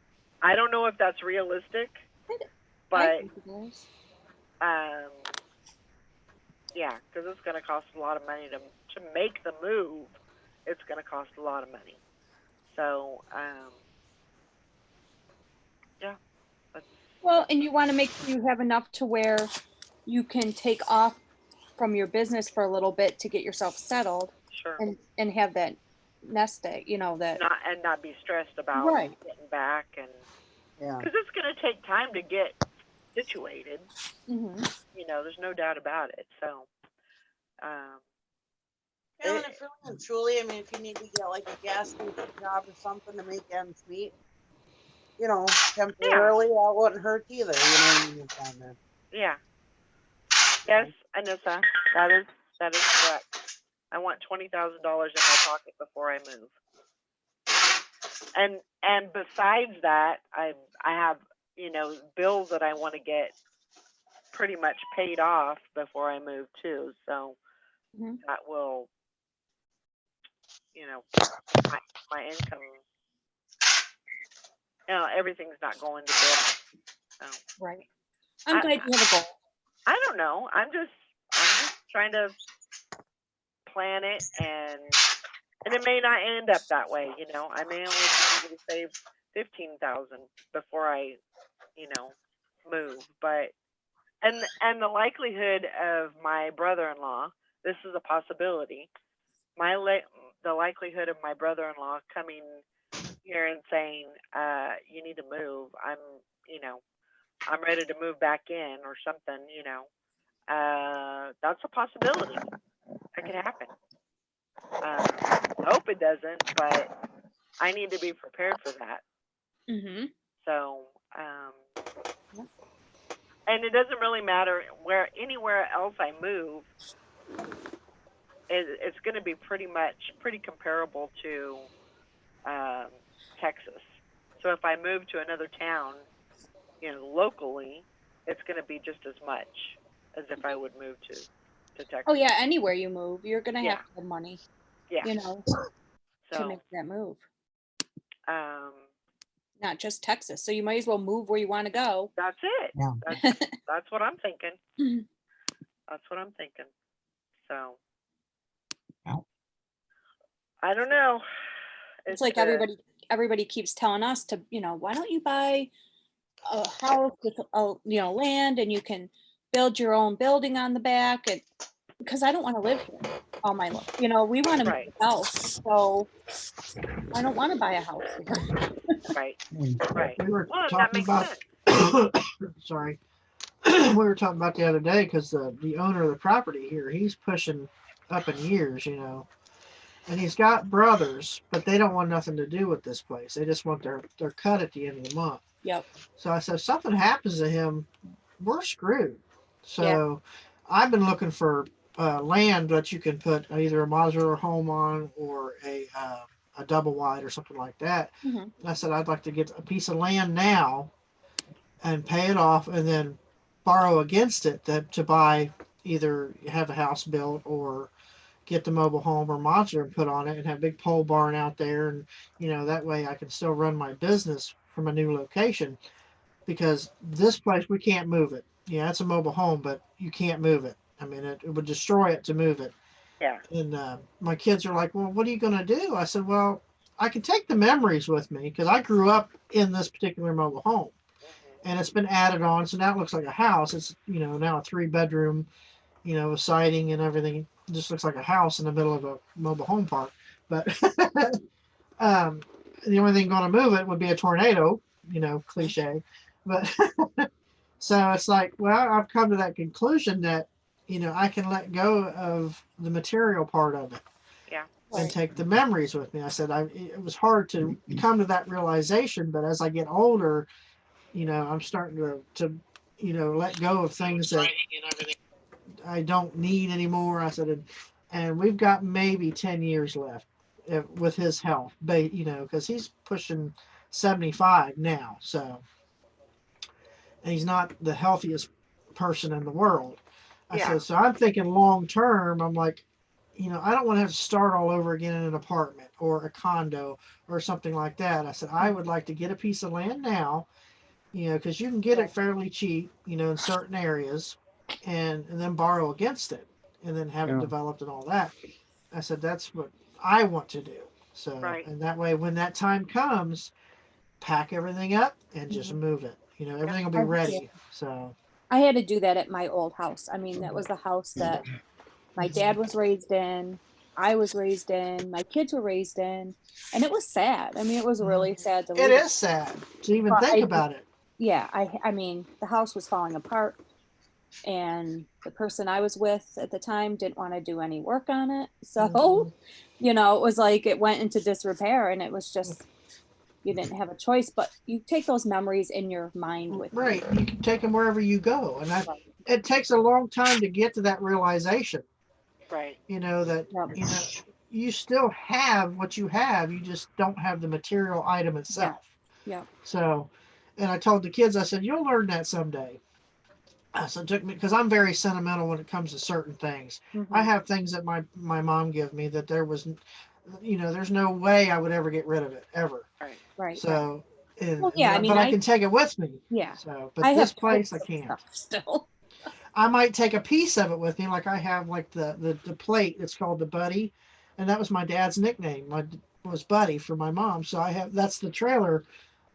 I don't know if that's realistic, I but think it is. yeah, because it's going to cost a lot of money to make the move. It's going to cost a lot of money. So yeah. Well, and you want to make sure you have enough to where you can take off from your business for a little bit to get yourself settled Sure. and have that nest egg, that. Not be stressed about Right. getting back, and Yeah. because it's going to take time to get situated. Mhm. There's no doubt about it. So, Yeah, and if really and truly, I mean, if you need to get like a gas station job or something to make ends meet, you know, temporarily, that wouldn't hurt either. You know what I mean? Down there. Yeah. Yes, Anissa, that is correct. I want $20,000 in my pocket before I move. And besides that, I have, you know, bills that I want to get pretty much paid off before I move too. So Mhm. that will, you know, my income, you know, everything's not going to bill. So Right. I'm glad you have a goal. I don't know. I'm just trying to plan it, and it may not end up that way. You know, I may only be able to save 15,000 before I, you know, move. But and the likelihood of my brother-in-law, this is a possibility. The likelihood of my brother-in-law coming here and saying, you need to move. I'm ready to move back in or something, you know. That's a possibility. That could happen. Hope it doesn't, but I need to be prepared for that. Mm-hmm. So, and it doesn't really matter anywhere else I move. It's going to be pretty comparable to Texas. So if I move to another town, you know, locally, it's going to be just as much as if I would move to Texas. Oh yeah, anywhere you move, you're gonna Yeah. have to have money, Yeah. you know, to So, make that move. um, Not just Texas. So you might as well move where you want to go. that's it. Yeah. That's what I'm thinking. Mhm. That's what I'm thinking. So, Yeah. I don't know. It's like everybody keeps telling us to, you know, why don't you buy a house with land, and you can build your own building on the back, and because I don't want to live here all my life. You know, we want to Right. move house, so I don't want to buy a house here. Right. Mm. Right. We were Well, that talking makes about, sense. sorry, we were talking about the other day because the owner of the property here, he's pushing up in years, you know, and he's got brothers, but they don't want nothing to do with this place. They just want their cut at the end of the month. Yep. So I said, if something happens to him, we're screwed. So I've been looking for land that you can put either a modular home on or a double wide or something like that. Mhm. I said, I'd like to get a piece of land now and pay it off and then borrow against it to buy, either have a house built or get the mobile home or modular and put on it and have a big pole barn out there. And, you know, that way I can still run my business from a new location, because this place, we can't move it. Yeah, it's a mobile home, but you can't move it. I mean, it would destroy it to move it. Yeah. And my kids are like, well, what are you going to do? I said, well, I can take the memories with me because I grew up in this particular mobile home. And it's been added on, so now it looks like a house. It's, you know, now a 3-bedroom, you know, with siding and everything. It just looks like a house in the middle of a mobile home park. But the only thing going to move it would be a tornado, you know, cliche. But so it's like, well, I've come to that conclusion that, you know, I can let go of the material part of it. Yeah. And Right. take the memories with me. I said it was hard to come to that realization, but as I get older, you know, I'm starting to you know, let go of things that I don't need anymore. I said, and we've got maybe 10 years left with his health, you know, because he's pushing 75 now. So, and he's not the healthiest person in the world. I Yeah. said, so I'm thinking long term. I'm like, you know, I don't want to have to start all over again in an apartment or a condo or something like that. I said, I would like to get a piece of land now, you know, because you can get it fairly cheap, you know, in certain areas, and then borrow against it and then have it developed and all that. I said, that's what I want to do. So, Right. and that way, when that time comes, pack everything up and just move it. You know, everything will be I- ready. So, I had to do that at my old house. I mean, that was the house that my dad was raised in, I was raised in, my kids were raised in, and it was sad. I mean, it was really sad to it leave is sad to even But think I- about it. Yeah, I mean, the house was falling apart. and the person I was with at the time didn't want to do any work on it. So, Mhm. you know, it was like it went into disrepair, and it was just, you didn't have a choice, but you take those memories in your mind with you. Right. You can take them wherever you go. And Right. it takes a long time to get to that realization, Right. you know, that, Yep. you know, you still have what you have. You just don't have the material item itself. Yep. So, and I told the kids, I said, you'll learn that someday. So it took me, because I'm very sentimental when it comes to certain things. I Mhm. have things that my mom gave me that there was, you know, there's no way I would ever get rid of it ever. Right. Right. So, Well, yeah, I mean, but I can take it with me. yeah, So, I but this have place I totes of can't. stuff still. I might take a piece of it with me, like I have like the plate. It's called the Buddy, and that was my dad's nickname. Was Buddy for my mom. So I have that's the trailer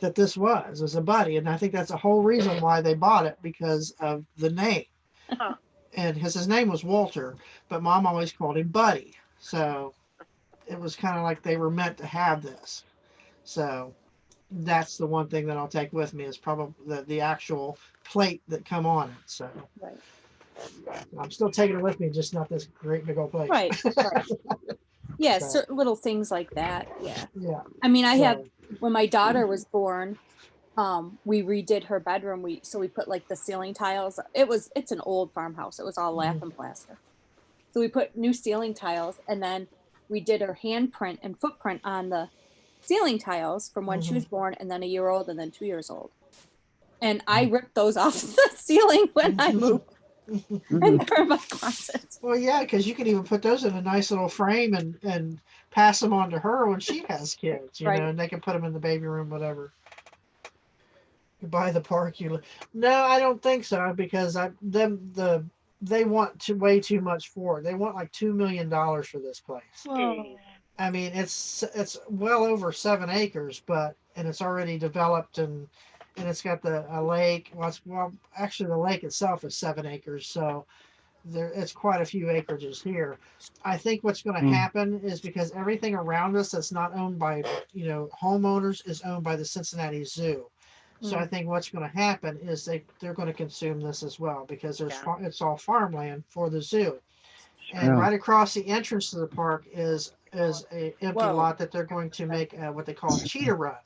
that this was a Buddy, and I think that's the whole reason why they bought it, because of the name. Huh. And his name was Walter, but mom always called him Buddy. So it was kind of like they were meant to have this. So that's the one thing that I'll take with me is probably the actual plate that come on it. So Right. I'm still taking it with me, just not this great big old plate. Right. Right. Yeah, So, certain little things like that. Yeah. yeah. I mean, I have, So, when my daughter was born, we redid her bedroom. We put like the ceiling tiles. It's an old farmhouse. It was all lath and plaster. So we put new ceiling tiles, and then we did her handprint and footprint on the ceiling tiles from when she was born, and then a year old, and then 2 years old. And I ripped those off the ceiling when I moved, and they're in my closet. well, yeah, because you can even put those in a nice little frame and pass them on to her when she has kids, you Right. know, and they can put them in the baby room, whatever. You buy the park, no, I don't think so, because they want way too much for it. They want like $2 million for this place. Jeez. I mean, it's well over 7 acres, and it's already developed, and it's got a lake. Well, actually, the lake itself is 7 acres, so it's quite a few acreages here. I think what's going to happen is, because everything around us that's not owned by homeowners is owned by the Cincinnati Zoo. So I think what's going to happen is they're going to consume this as well, because it's all farmland for the zoo. And right across the entrance to the park is a empty lot that they're going to make what they call a cheetah run.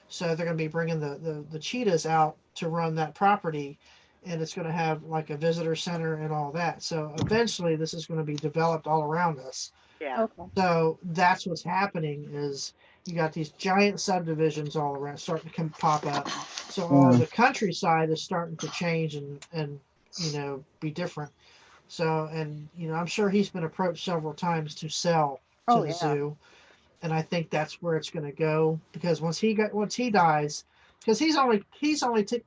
So they're going to be bringing the cheetahs out to run that property, and it's going to have like a visitor center and all that. So eventually this is going to be developed all around us. Yeah. Okay. So that's what's happening is you got these giant subdivisions all around starting to pop up. So all the countryside is starting to change and be different. So, and I'm sure he's been approached several times to sell to the zoo, and I think that's where it's going to go, because once he dies, because he's only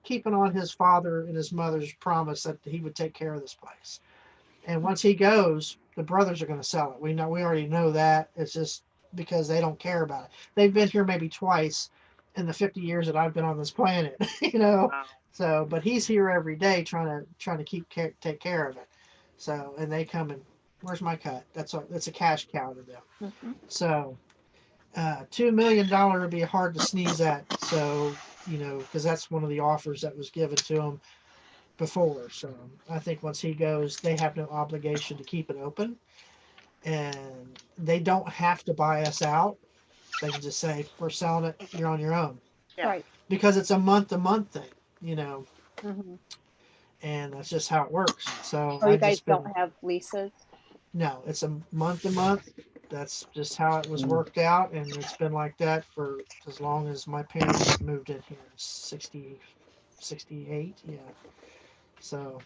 keeping on his father and his mother's promise that he would take care of this place. And once he goes, the brothers are going to sell it. We already know that. It's just because they don't care about it. They've been here maybe twice in the 50 years that I've been on this planet, Wow. So, but he's here every day trying to take care of it. So, and they come and, where's my cut? That's a cash cow to them. So, $2 million would be hard to sneeze at. So, because that's one of the offers that was given to him before. So I think once he goes, they have no obligation to keep it open, and they don't have to buy us out. They can just say, we're selling it, you're on your own. Yeah. Right. Because it's a month-to-month thing, Mhm. and that's just how it works. So Oh, you guys don't have leases? No, it's a month-to-month. That's just how it was worked out, and it's been like that for as long as my parents moved in here. 60, 68, yeah. So,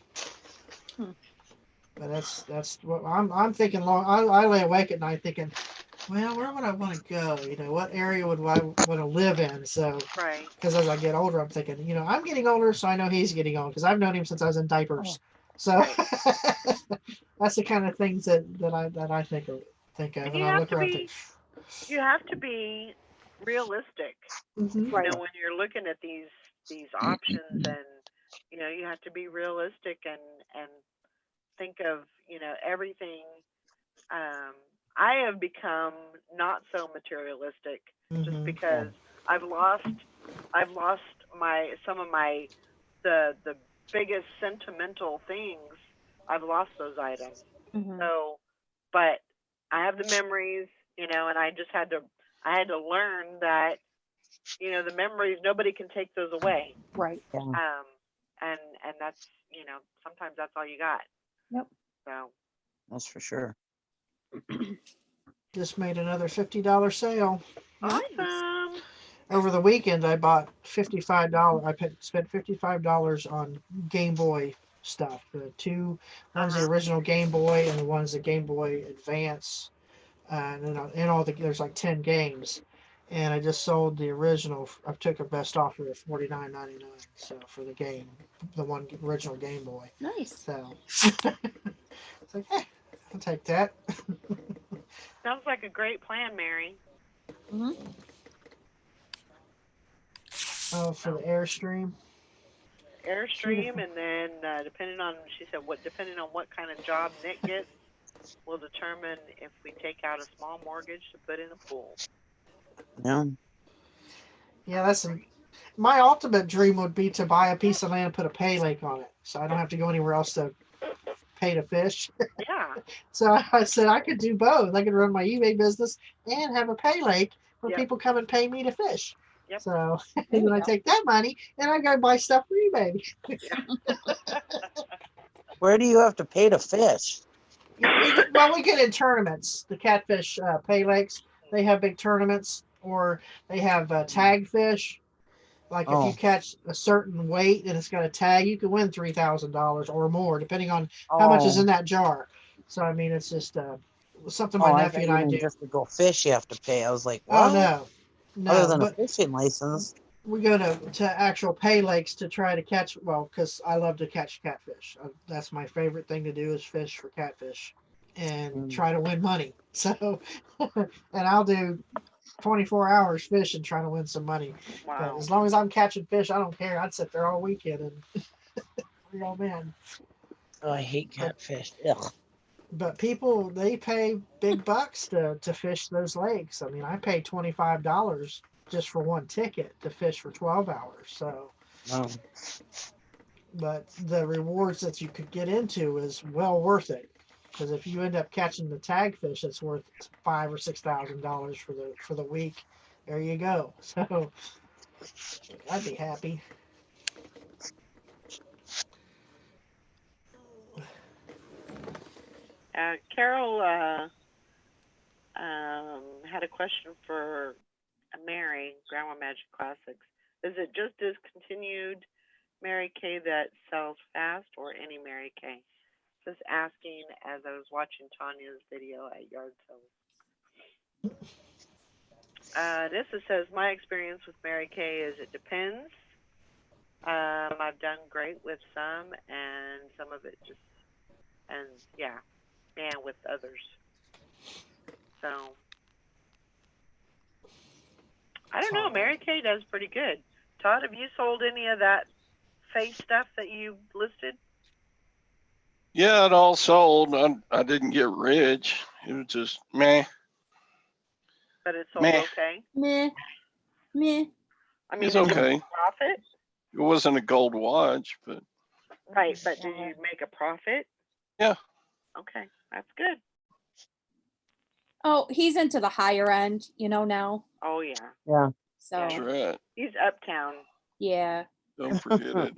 but that's what I'm thinking. I lay awake at night thinking, well, where would I want to go? What area would I want to live in? So, Right. because as I get older, I'm thinking, I'm getting older, so I know he's getting old, because I've known him since I was in diapers. So that's the kind of things that I think of, And and I look around and think, you have to be realistic. mhm. When you're looking at these options, and you have to be realistic and think of everything. I have become not so materialistic, just Mhm. because I've lost some of my the biggest sentimental things, I've lost those items. Mhm. So, but I have the memories, and I had to learn that, the memories, nobody can take those away. Right. Yeah. And that's, sometimes that's all you got. Yep. So, That's for sure. Just made another $50 sale. awesome. Over the weekend, I bought $55. Spent $55 on Game Boy stuff. The two, one's the original Game Boy, and one's the Game Boy Advance. And then there's like 10 games. And I just sold the original. I took a best offer of $49.99. So for the game, the one original Game Boy. Nice. So it's like, hey, I'll take that. Sounds like a great plan, Mary. Hmm. Oh, for the Airstream. Airstream, and then depending on what kind of job Nick gets, will determine if we take out a small mortgage to put in a pool. Yeah. Yeah, my ultimate dream would be to buy a piece of land and put a pay lake on it, so I don't have to go anywhere else to pay to fish. Yeah. So I said I could do both. I could run my eBay business and have a pay lake where Yep. people come and pay me to fish. Yep. So and then I take that money and I go buy stuff for eBay. Where do you have to pay to fish? We get in tournaments. The catfish pay lakes, they have big tournaments, or they have tag fish. Like if you catch a certain weight and it's got a tag, you can win $3,000 or more, depending on how much is in that jar. So I mean, it's just something my nephew and I do. Just to go fish, you have to pay. I was like, Oh what? no, Other than a but fishing license. we go to actual pay lakes to try to catch. Well, because I love to catch catfish. That's my favorite thing to do is fish for catfish and try to win money. So, and I'll do 24 hours fishing trying to win some money. Wow. But as long as I'm catching fish, I don't care. I'd sit there all weekend and oh man. Oh, I hate catfish. Ugh. But people, they pay big bucks to fish those lakes. I mean, I pay $25 just for one ticket to fish for 12 hours. So, No. but the rewards that you could get into is well worth it. Because if you end up catching the tag fish, it's worth $5,000 or $6,000 for the week. There you go. So I'd be happy. Carol had a question for Mary, Grandma Magic Classics. Is it just discontinued Mary Kay that sells fast, or any Mary Kay? Just asking as I was watching Tanya's video at yard sales. This says, my experience with Mary Kay is it depends. I've done great with some, and some of it just, and yeah, and with others. So, I don't know. Mary Kay does pretty good. Todd, have you sold any of that face stuff that you listed? Yeah, it all sold. I didn't get rich. It was just meh. But it sold Meh. okay? Meh. Meh. I mean, It's did you okay. make a profit? It wasn't a gold watch, but Right, but did you make a profit? Yeah. Okay, that's good. Oh, he's into the higher end, now. Oh, yeah. Yeah. So that's right. He's uptown. yeah. Don't forget it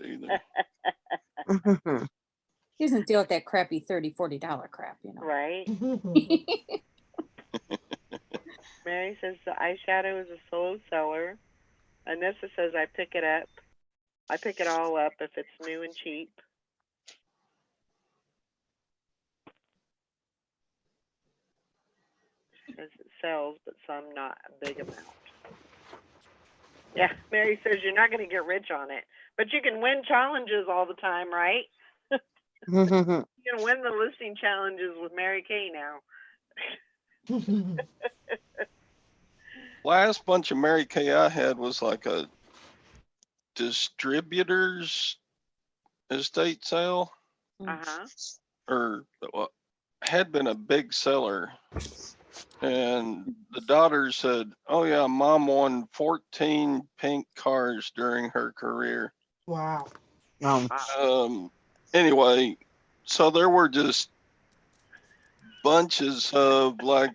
either. He doesn't deal with that crappy $30, $40 crap, Right. Mary says the eyeshadow is a slow seller. Anissa says I pick it up. I pick it all up if it's new and cheap. She says it sells, but some not a big amount. Yeah, Mary says you're not going to get rich on it, but you can win challenges all the time, right? You're going to win the listing challenges with Mary Kay now. Last bunch of Mary Kay I had was like a distributor's estate sale, Uh-huh. or well, had been a big seller. And the daughter said, oh yeah, mom won 14 pink cars during her career. Wow. Um, Anyway, so there were just bunches of like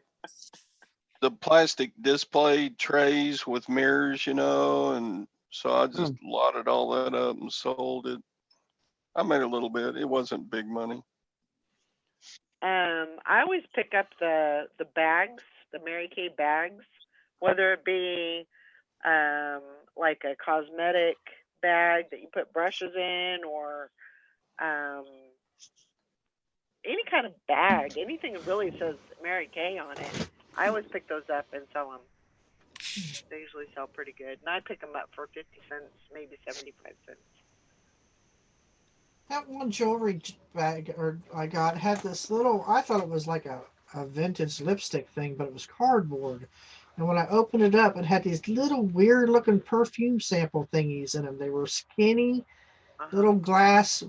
the plastic display trays with mirrors, and so I just lotted all that up and sold it. I made a little bit. It wasn't big money. I always pick up the bags, the Mary Kay bags, whether it be like a cosmetic bag that you put brushes in, or any kind of bag, anything that really says Mary Kay on it. I always pick those up and sell them. They usually sell pretty good, and I pick them up for 50 cents, maybe 75 cents. That one jewelry bag I got had this little, I thought it was like a vintage lipstick thing, but it was cardboard. And when I opened it up, it had these little weird looking perfume sample thingies in them. They were skinny, little glass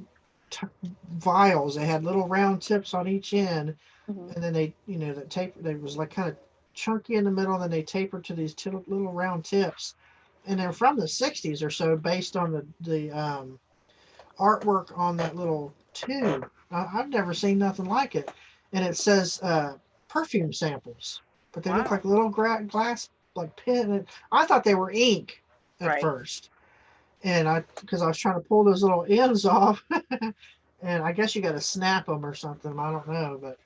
vials. They had little round tips on each end. And then they, that taper, they was like kind of chunky in the middle, and then they tapered to these little round tips. And they're from the 60s or so, based on the artwork on that little tube. I've never seen nothing like it. And it says perfume samples, but they look like little glass, like pen. I thought they were ink at first. And because I was trying to pull those little ends off, and I guess you got to snap them or something. I don't know, but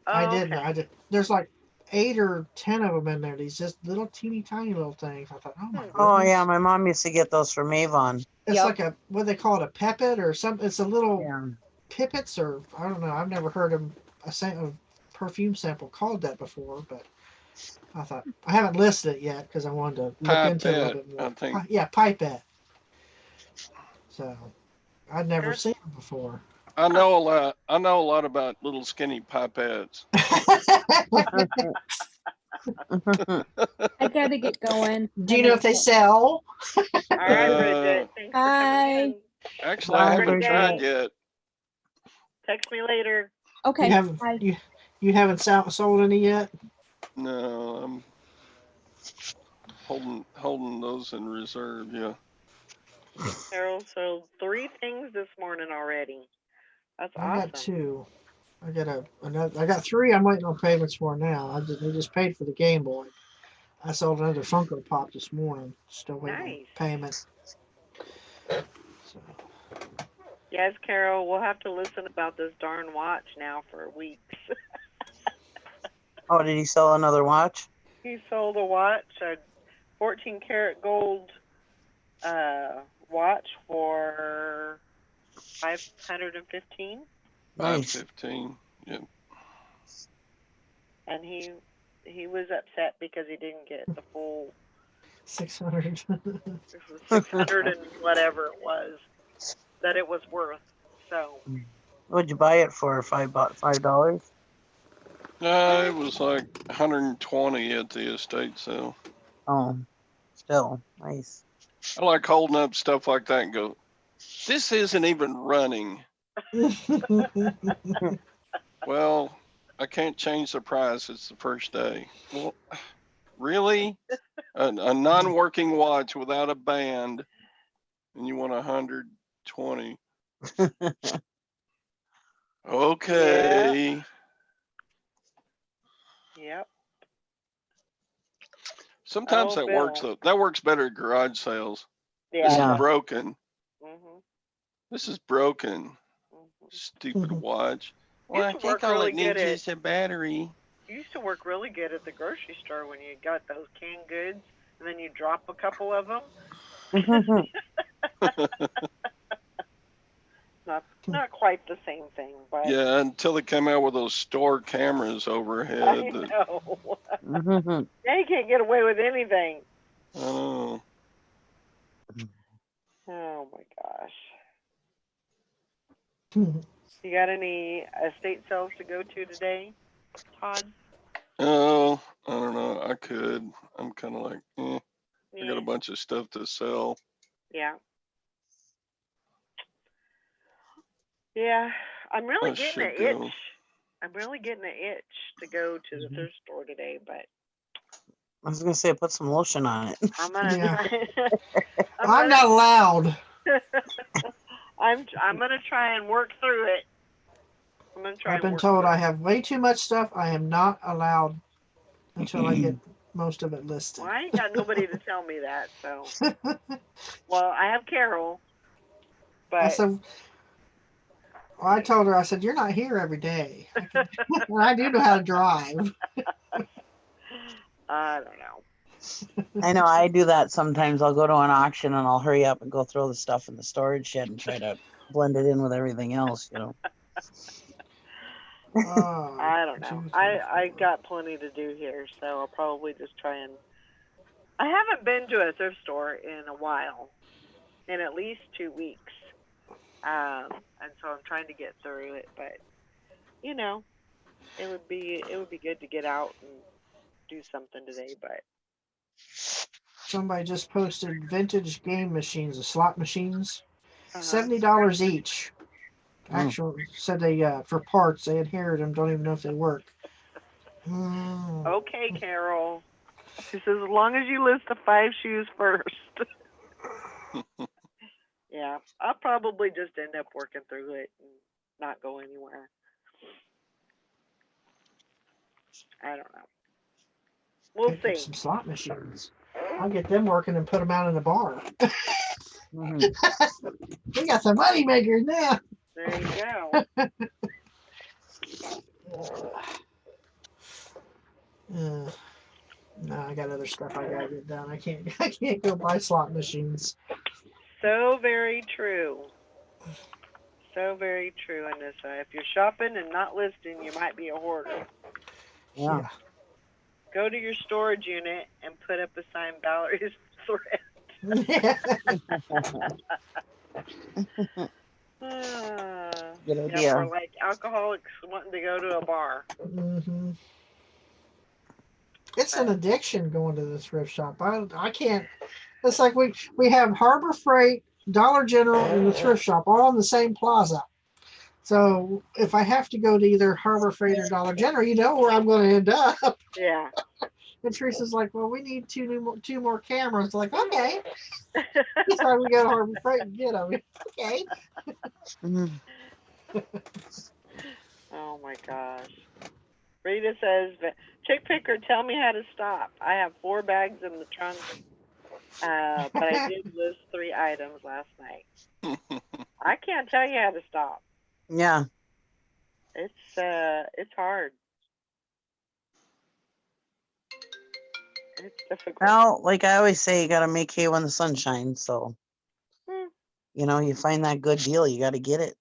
I did. There's like 8 or 10 of them in there. These just little teeny tiny little things. I thought, oh my goodness. oh yeah, my mom used to get those from Avon. It's like what they call it, a pipette or something. It's a little pipettes, or I don't know. I've never heard of a perfume sample called that before, but I thought I haven't listed it yet because I wanted to look into it a little bit more. I think. Yeah, pipette. So I'd never seen it before. I know a lot. I know a lot about little skinny pipettes. I gotta get going. Do you know if they sell? All right, Bridget. Thanks for coming in. Actually, I haven't tried yet. Text me later. Okay. You haven't sold any yet? No, I'm holding those in reserve. Yeah. Carol sold 3 things this morning already. That's awesome. I got 2. I got 3 I'm waiting on payments for now. They just paid for the Game Boy. I sold another Funko Pop this morning. Still waiting on payment. So. Yes, Carol, we'll have to listen about this darn watch now for weeks. Oh, did he sell another watch? He sold a watch, a 14 karat gold watch for $515. Nice. 515. Yep. And he was upset because he didn't get the full 600. 600 and whatever it was that it was worth. So. What'd you buy it for? $5? It was like 120 at the estate sale. Oh, still nice. I like holding up stuff like that and go, this isn't even running. Well, I can't change the price. It's the first day. Well, really? A non-working watch without a band, and you want 120? Okay. Yeah. Yep. Sometimes that works though. That works better at garage sales. Yeah. This is broken. Mm-hmm. This is broken. Stupid watch. Well, I think all it needs is a battery. You used to work really good at the grocery store when you got those canned goods, and then you drop a couple of them. Not quite the same thing, but yeah, until they came out with those store cameras overhead. I know. Now you can't get away with anything. Oh. Oh my gosh. You got any estate sales to go to today, Todd? Oh, I don't know. I could. I'm kind of like, I Yeah. got a bunch of stuff to sell. Yeah. Yeah, I'm really getting an itch. I'm really getting an itch to go to the thrift store today, but I was gonna say put some lotion on it. I'm gonna try. I'm not allowed. I'm gonna try and work through it. I'm gonna try. I've been told I have way too much stuff. I am not allowed until I get most of it listed. Well, I ain't got nobody to tell me that, so. Well, I have Carol, I but said, well, I told her, I said, you're not here every day. And I do know how to drive. I don't know. I know I do that sometimes. I'll go to an auction and I'll hurry up and go throw the stuff in the storage shed and try to blend it in with everything else, you know. Oh, I don't know. I got plenty to do here, so I'll probably just try and. I haven't been to a thrift store in a while, in at least 2 weeks, and so I'm trying to get through it. But you know, it would be good to get out and do something today. But Somebody just posted vintage game machines, the slot machines, uh-huh. $70 each. Actual said they for parts they inherit them, don't even know if they work. Okay, Carol. She says as long as you list the 5 shoes first. Yeah, I'll probably just end up working through it and not go anywhere. I don't know. We'll Pick up see. some slot machines. I'll get them working and put them out in the bar. We got some money makers now. There you go. No, I got other stuff I gotta get done. I can't go buy slot machines. So very true. So very true, Anissa. If you're shopping and not listing, you might be a hoarder. Yeah. Go to your storage unit and put up a sign, Valerie's threat. Good idea. Yeah, for like alcoholics wanting to go to a bar. Mm-hmm. It's an addiction going to the thrift shop. I can't. It's like we have Harbor Freight, Dollar General, and the thrift shop all in the same plaza. So if I have to go to either Harbor Freight or Dollar General, you know where I'm going to end up. Yeah. And Teresa's like, well, we need two more cameras. Like, okay. So we go to Harbor Freight and get them. Okay. Oh my gosh. Rita says, Chick Picker, tell me how to stop. I have 4 bags in the trunk, but I did list 3 items last night. I can't tell you how to stop. Yeah. It's hard. It's difficult. Well, like I always say, you got to make hay when the sun shines. So, you know, you find that good deal, you got to get it.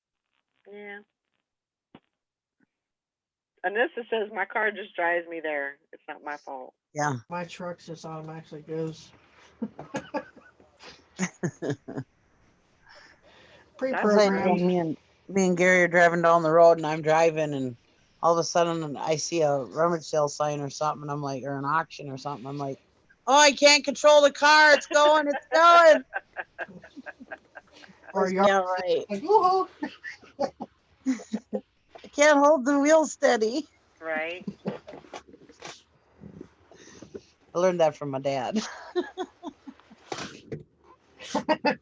Yeah. Anissa says my car just drives me there. It's not my fault. Yeah. My truck just automatically goes. Pre-programmed. Me and Gary are driving down the road, and I'm driving, and all of a sudden I see a rummage sale sign or something. I'm like, or an auction or something. I'm like, oh, I can't control the car. It's going. It's going. Or yeah, right. Like, woohoo. I can't hold the wheel steady. Right. I learned that from my dad. That's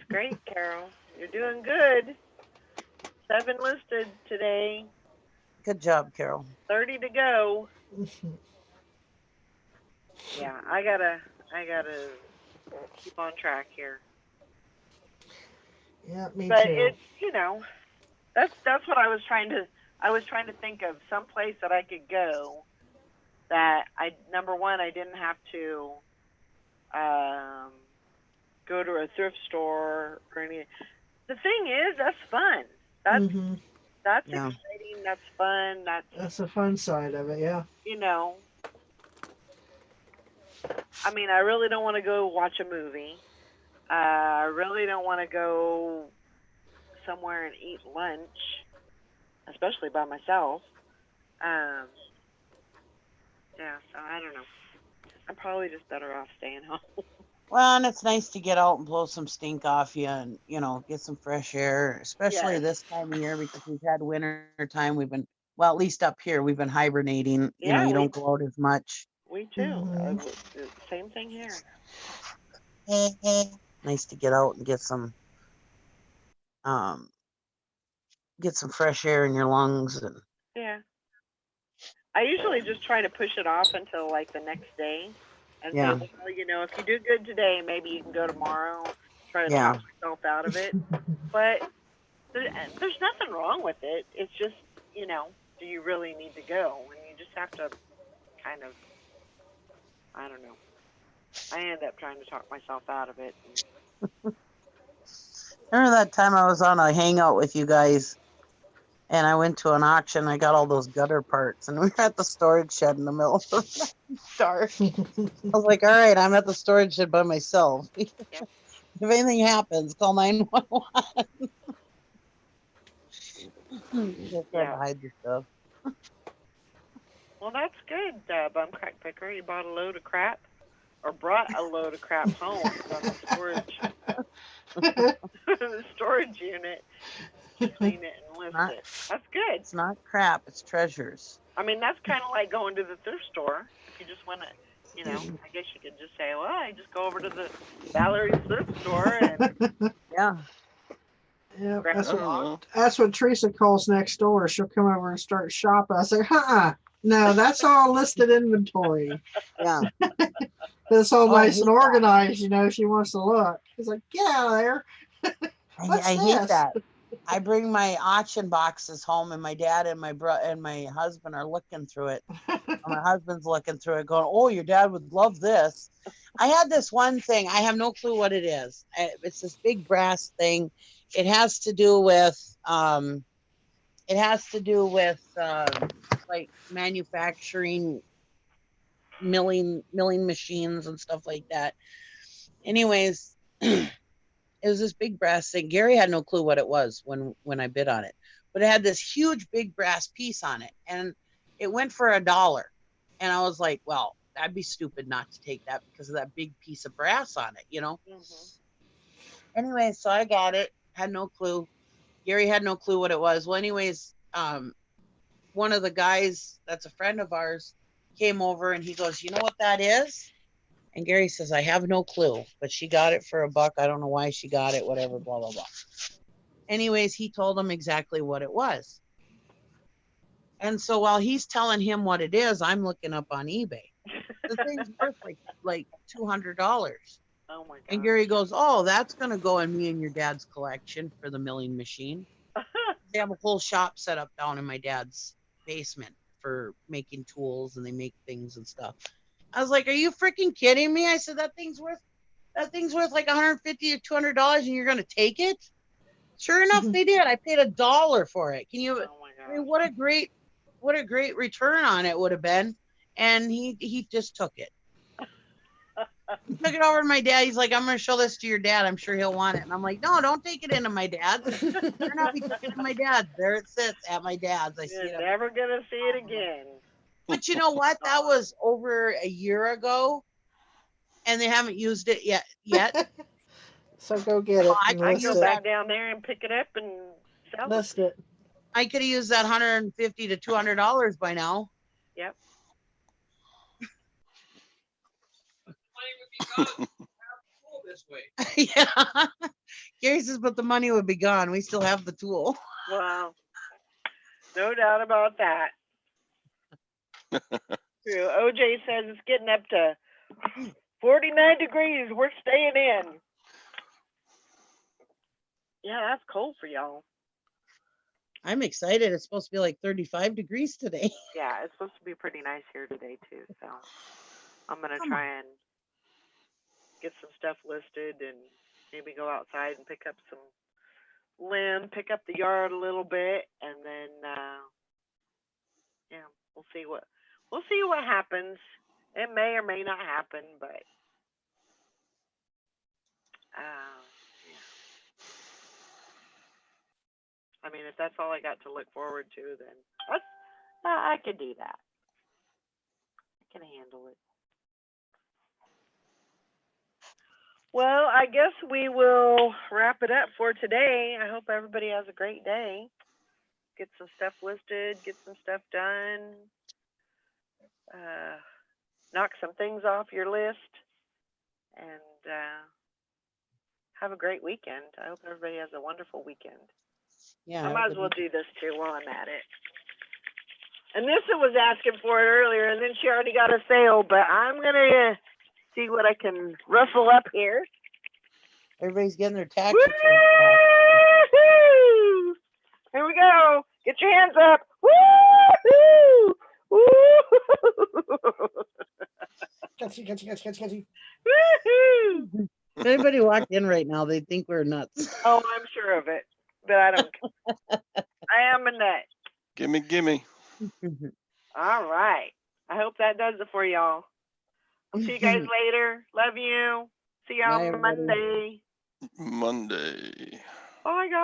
great, Carol. You're doing good. 7 listed today. Good job, Carol. 30 to go. Yeah, I gotta keep on track here. Yeah, me but too. It's that's what I was trying to think of some place that I could go that number one, I didn't have to go to a thrift store or any. The thing is, that's fun. That's exciting. That's fun. That's the fun side of it, yeah. I mean, I really don't want to go watch a movie. I really don't want to go somewhere and eat lunch, especially by myself. Yeah, so I don't know. I'm probably just better off staying home. Well, and it's nice to get out and blow some stink off you and, get some fresh air, especially this time of year because we've had winter time. We've been, well, at least up here, we've been hibernating. You don't go out as much. We too. Same thing here. nice to get out and get some fresh air in your lungs. And Yeah. I usually just try to push it off until like the next day and say, Yeah. well, you know, if you do good today, maybe you can go tomorrow. Try to Yeah. talk myself out of it. But there's nothing wrong with it. It's just, you know, do you really need to go? And you just have to kind of, I don't know. I end up trying to talk myself out of it. remember that time I was on a hangout with you guys, and I went to an auction. I got all those gutter parts, and we were at the storage shed in the middle of the dark. I was like, all right, I'm at the storage shed by myself. If anything happens, call 911. Just trying to hide your stuff. Well, that's good, Bum Crack Picker. You bought a load of crap, or brought a load of crap home from the storage unit to clean it and list it. That's good. It's not crap. It's treasures. I mean, that's kind of like going to the thrift store. If you just want to, you know, I guess you could just say, well, I just go over to the Valerie's thrift store and yeah. Yeah, grab that's a what, log. that's what Teresa calls next door. She'll come over and start shopping. I say, no, that's all listed inventory. Yeah. It's all Oh, I nice hate and organized, you know, she wants to look. She's like, get out of there. I hate that. I bring my auction boxes home, and my dad and my and my husband are looking through it. My husband's looking through it, going, "Oh, your dad would love this." I had this one thing. I have no clue what it is. It's this big brass thing. It has to do with like manufacturing, milling machines and stuff like that. Anyways. It was this big brass thing. Gary had no clue what it was when I bid on it, but it had this huge big brass piece on it, and it went for $1. And I was like, well, that'd be stupid not to take that because of that big piece of brass on it, you know? Anyway, so I got it, had no clue. Gary had no clue what it was. Well, anyways, one of the guys that's a friend of ours came over and he goes, you know what that is? And Gary says, I have no clue, but she got it for $1. I don't know why she got it, whatever, blah, blah, blah. Anyways, he told him exactly what it was. And so while he's telling him what it is, I'm looking up on eBay. The thing's worth like $200. Oh my god. And Gary goes, oh, that's going to go in me and your dad's collection for the milling machine. They have a whole shop set up down in my dad's basement for making tools, and they make things and stuff. I was like, are you freaking kidding me? I said, that thing's worth like $150 to $200, and you're going to take it? Sure enough, they did. I paid $1 for it. Can you, I mean, what a great return on it would have been. And he just took it. He took it over to my dad. He's like, I'm going to show this to your dad. I'm sure he'll want it. And I'm like, no, don't take it into my dad's. Sure enough, he took it to my dad's. There it sits at my dad's. I see it. You're never going to see it again. But you know what? That was over a year ago, and they haven't used it yet. So go get it. I can go back down there and pick it up and sell list it. I could have used that $150 to $200 by now. Yep. This way. Yeah. Gary says, but the money would be gone. We still have the tool. Wow. No doubt about that. True. OJ says it's getting up to 49 degrees. We're staying in. Yeah, that's cold for y'all. I'm excited. It's supposed to be like 35 degrees today. Yeah, it's supposed to be pretty nice here today too. So I'm gonna try and get some stuff listed and maybe go outside and pick up some pick up the yard a little bit, and then yeah, we'll see what happens. It may or may not happen, but yeah. I mean, if that's all I got to look forward to, then I could do that. I can handle it. Well, I guess we will wrap it up for today. I hope everybody has a great day. Get some stuff listed, get some stuff done, knock some things off your list, and have a great weekend. I hope everybody has a wonderful weekend. Yeah. I might as well everybody- do this too while I'm at it. Anissa was asking for it earlier, and then she already got a sale, but I'm gonna see what I can rustle up here. Everybody's getting their tax returns back. Woo-hoo! Here we go. Get your hands up. Woo-hoo! Woo-hoo! Catchy. Woo-hoo! If anybody walked in right now, they'd think we're nuts. Oh, I'm sure of it, but I don't. I am a nut. Gimme. All right. I hope that does it for y'all. I'll see you guys later. Love you. See y'all Bye, on everybody. Monday. Monday. Oh my God.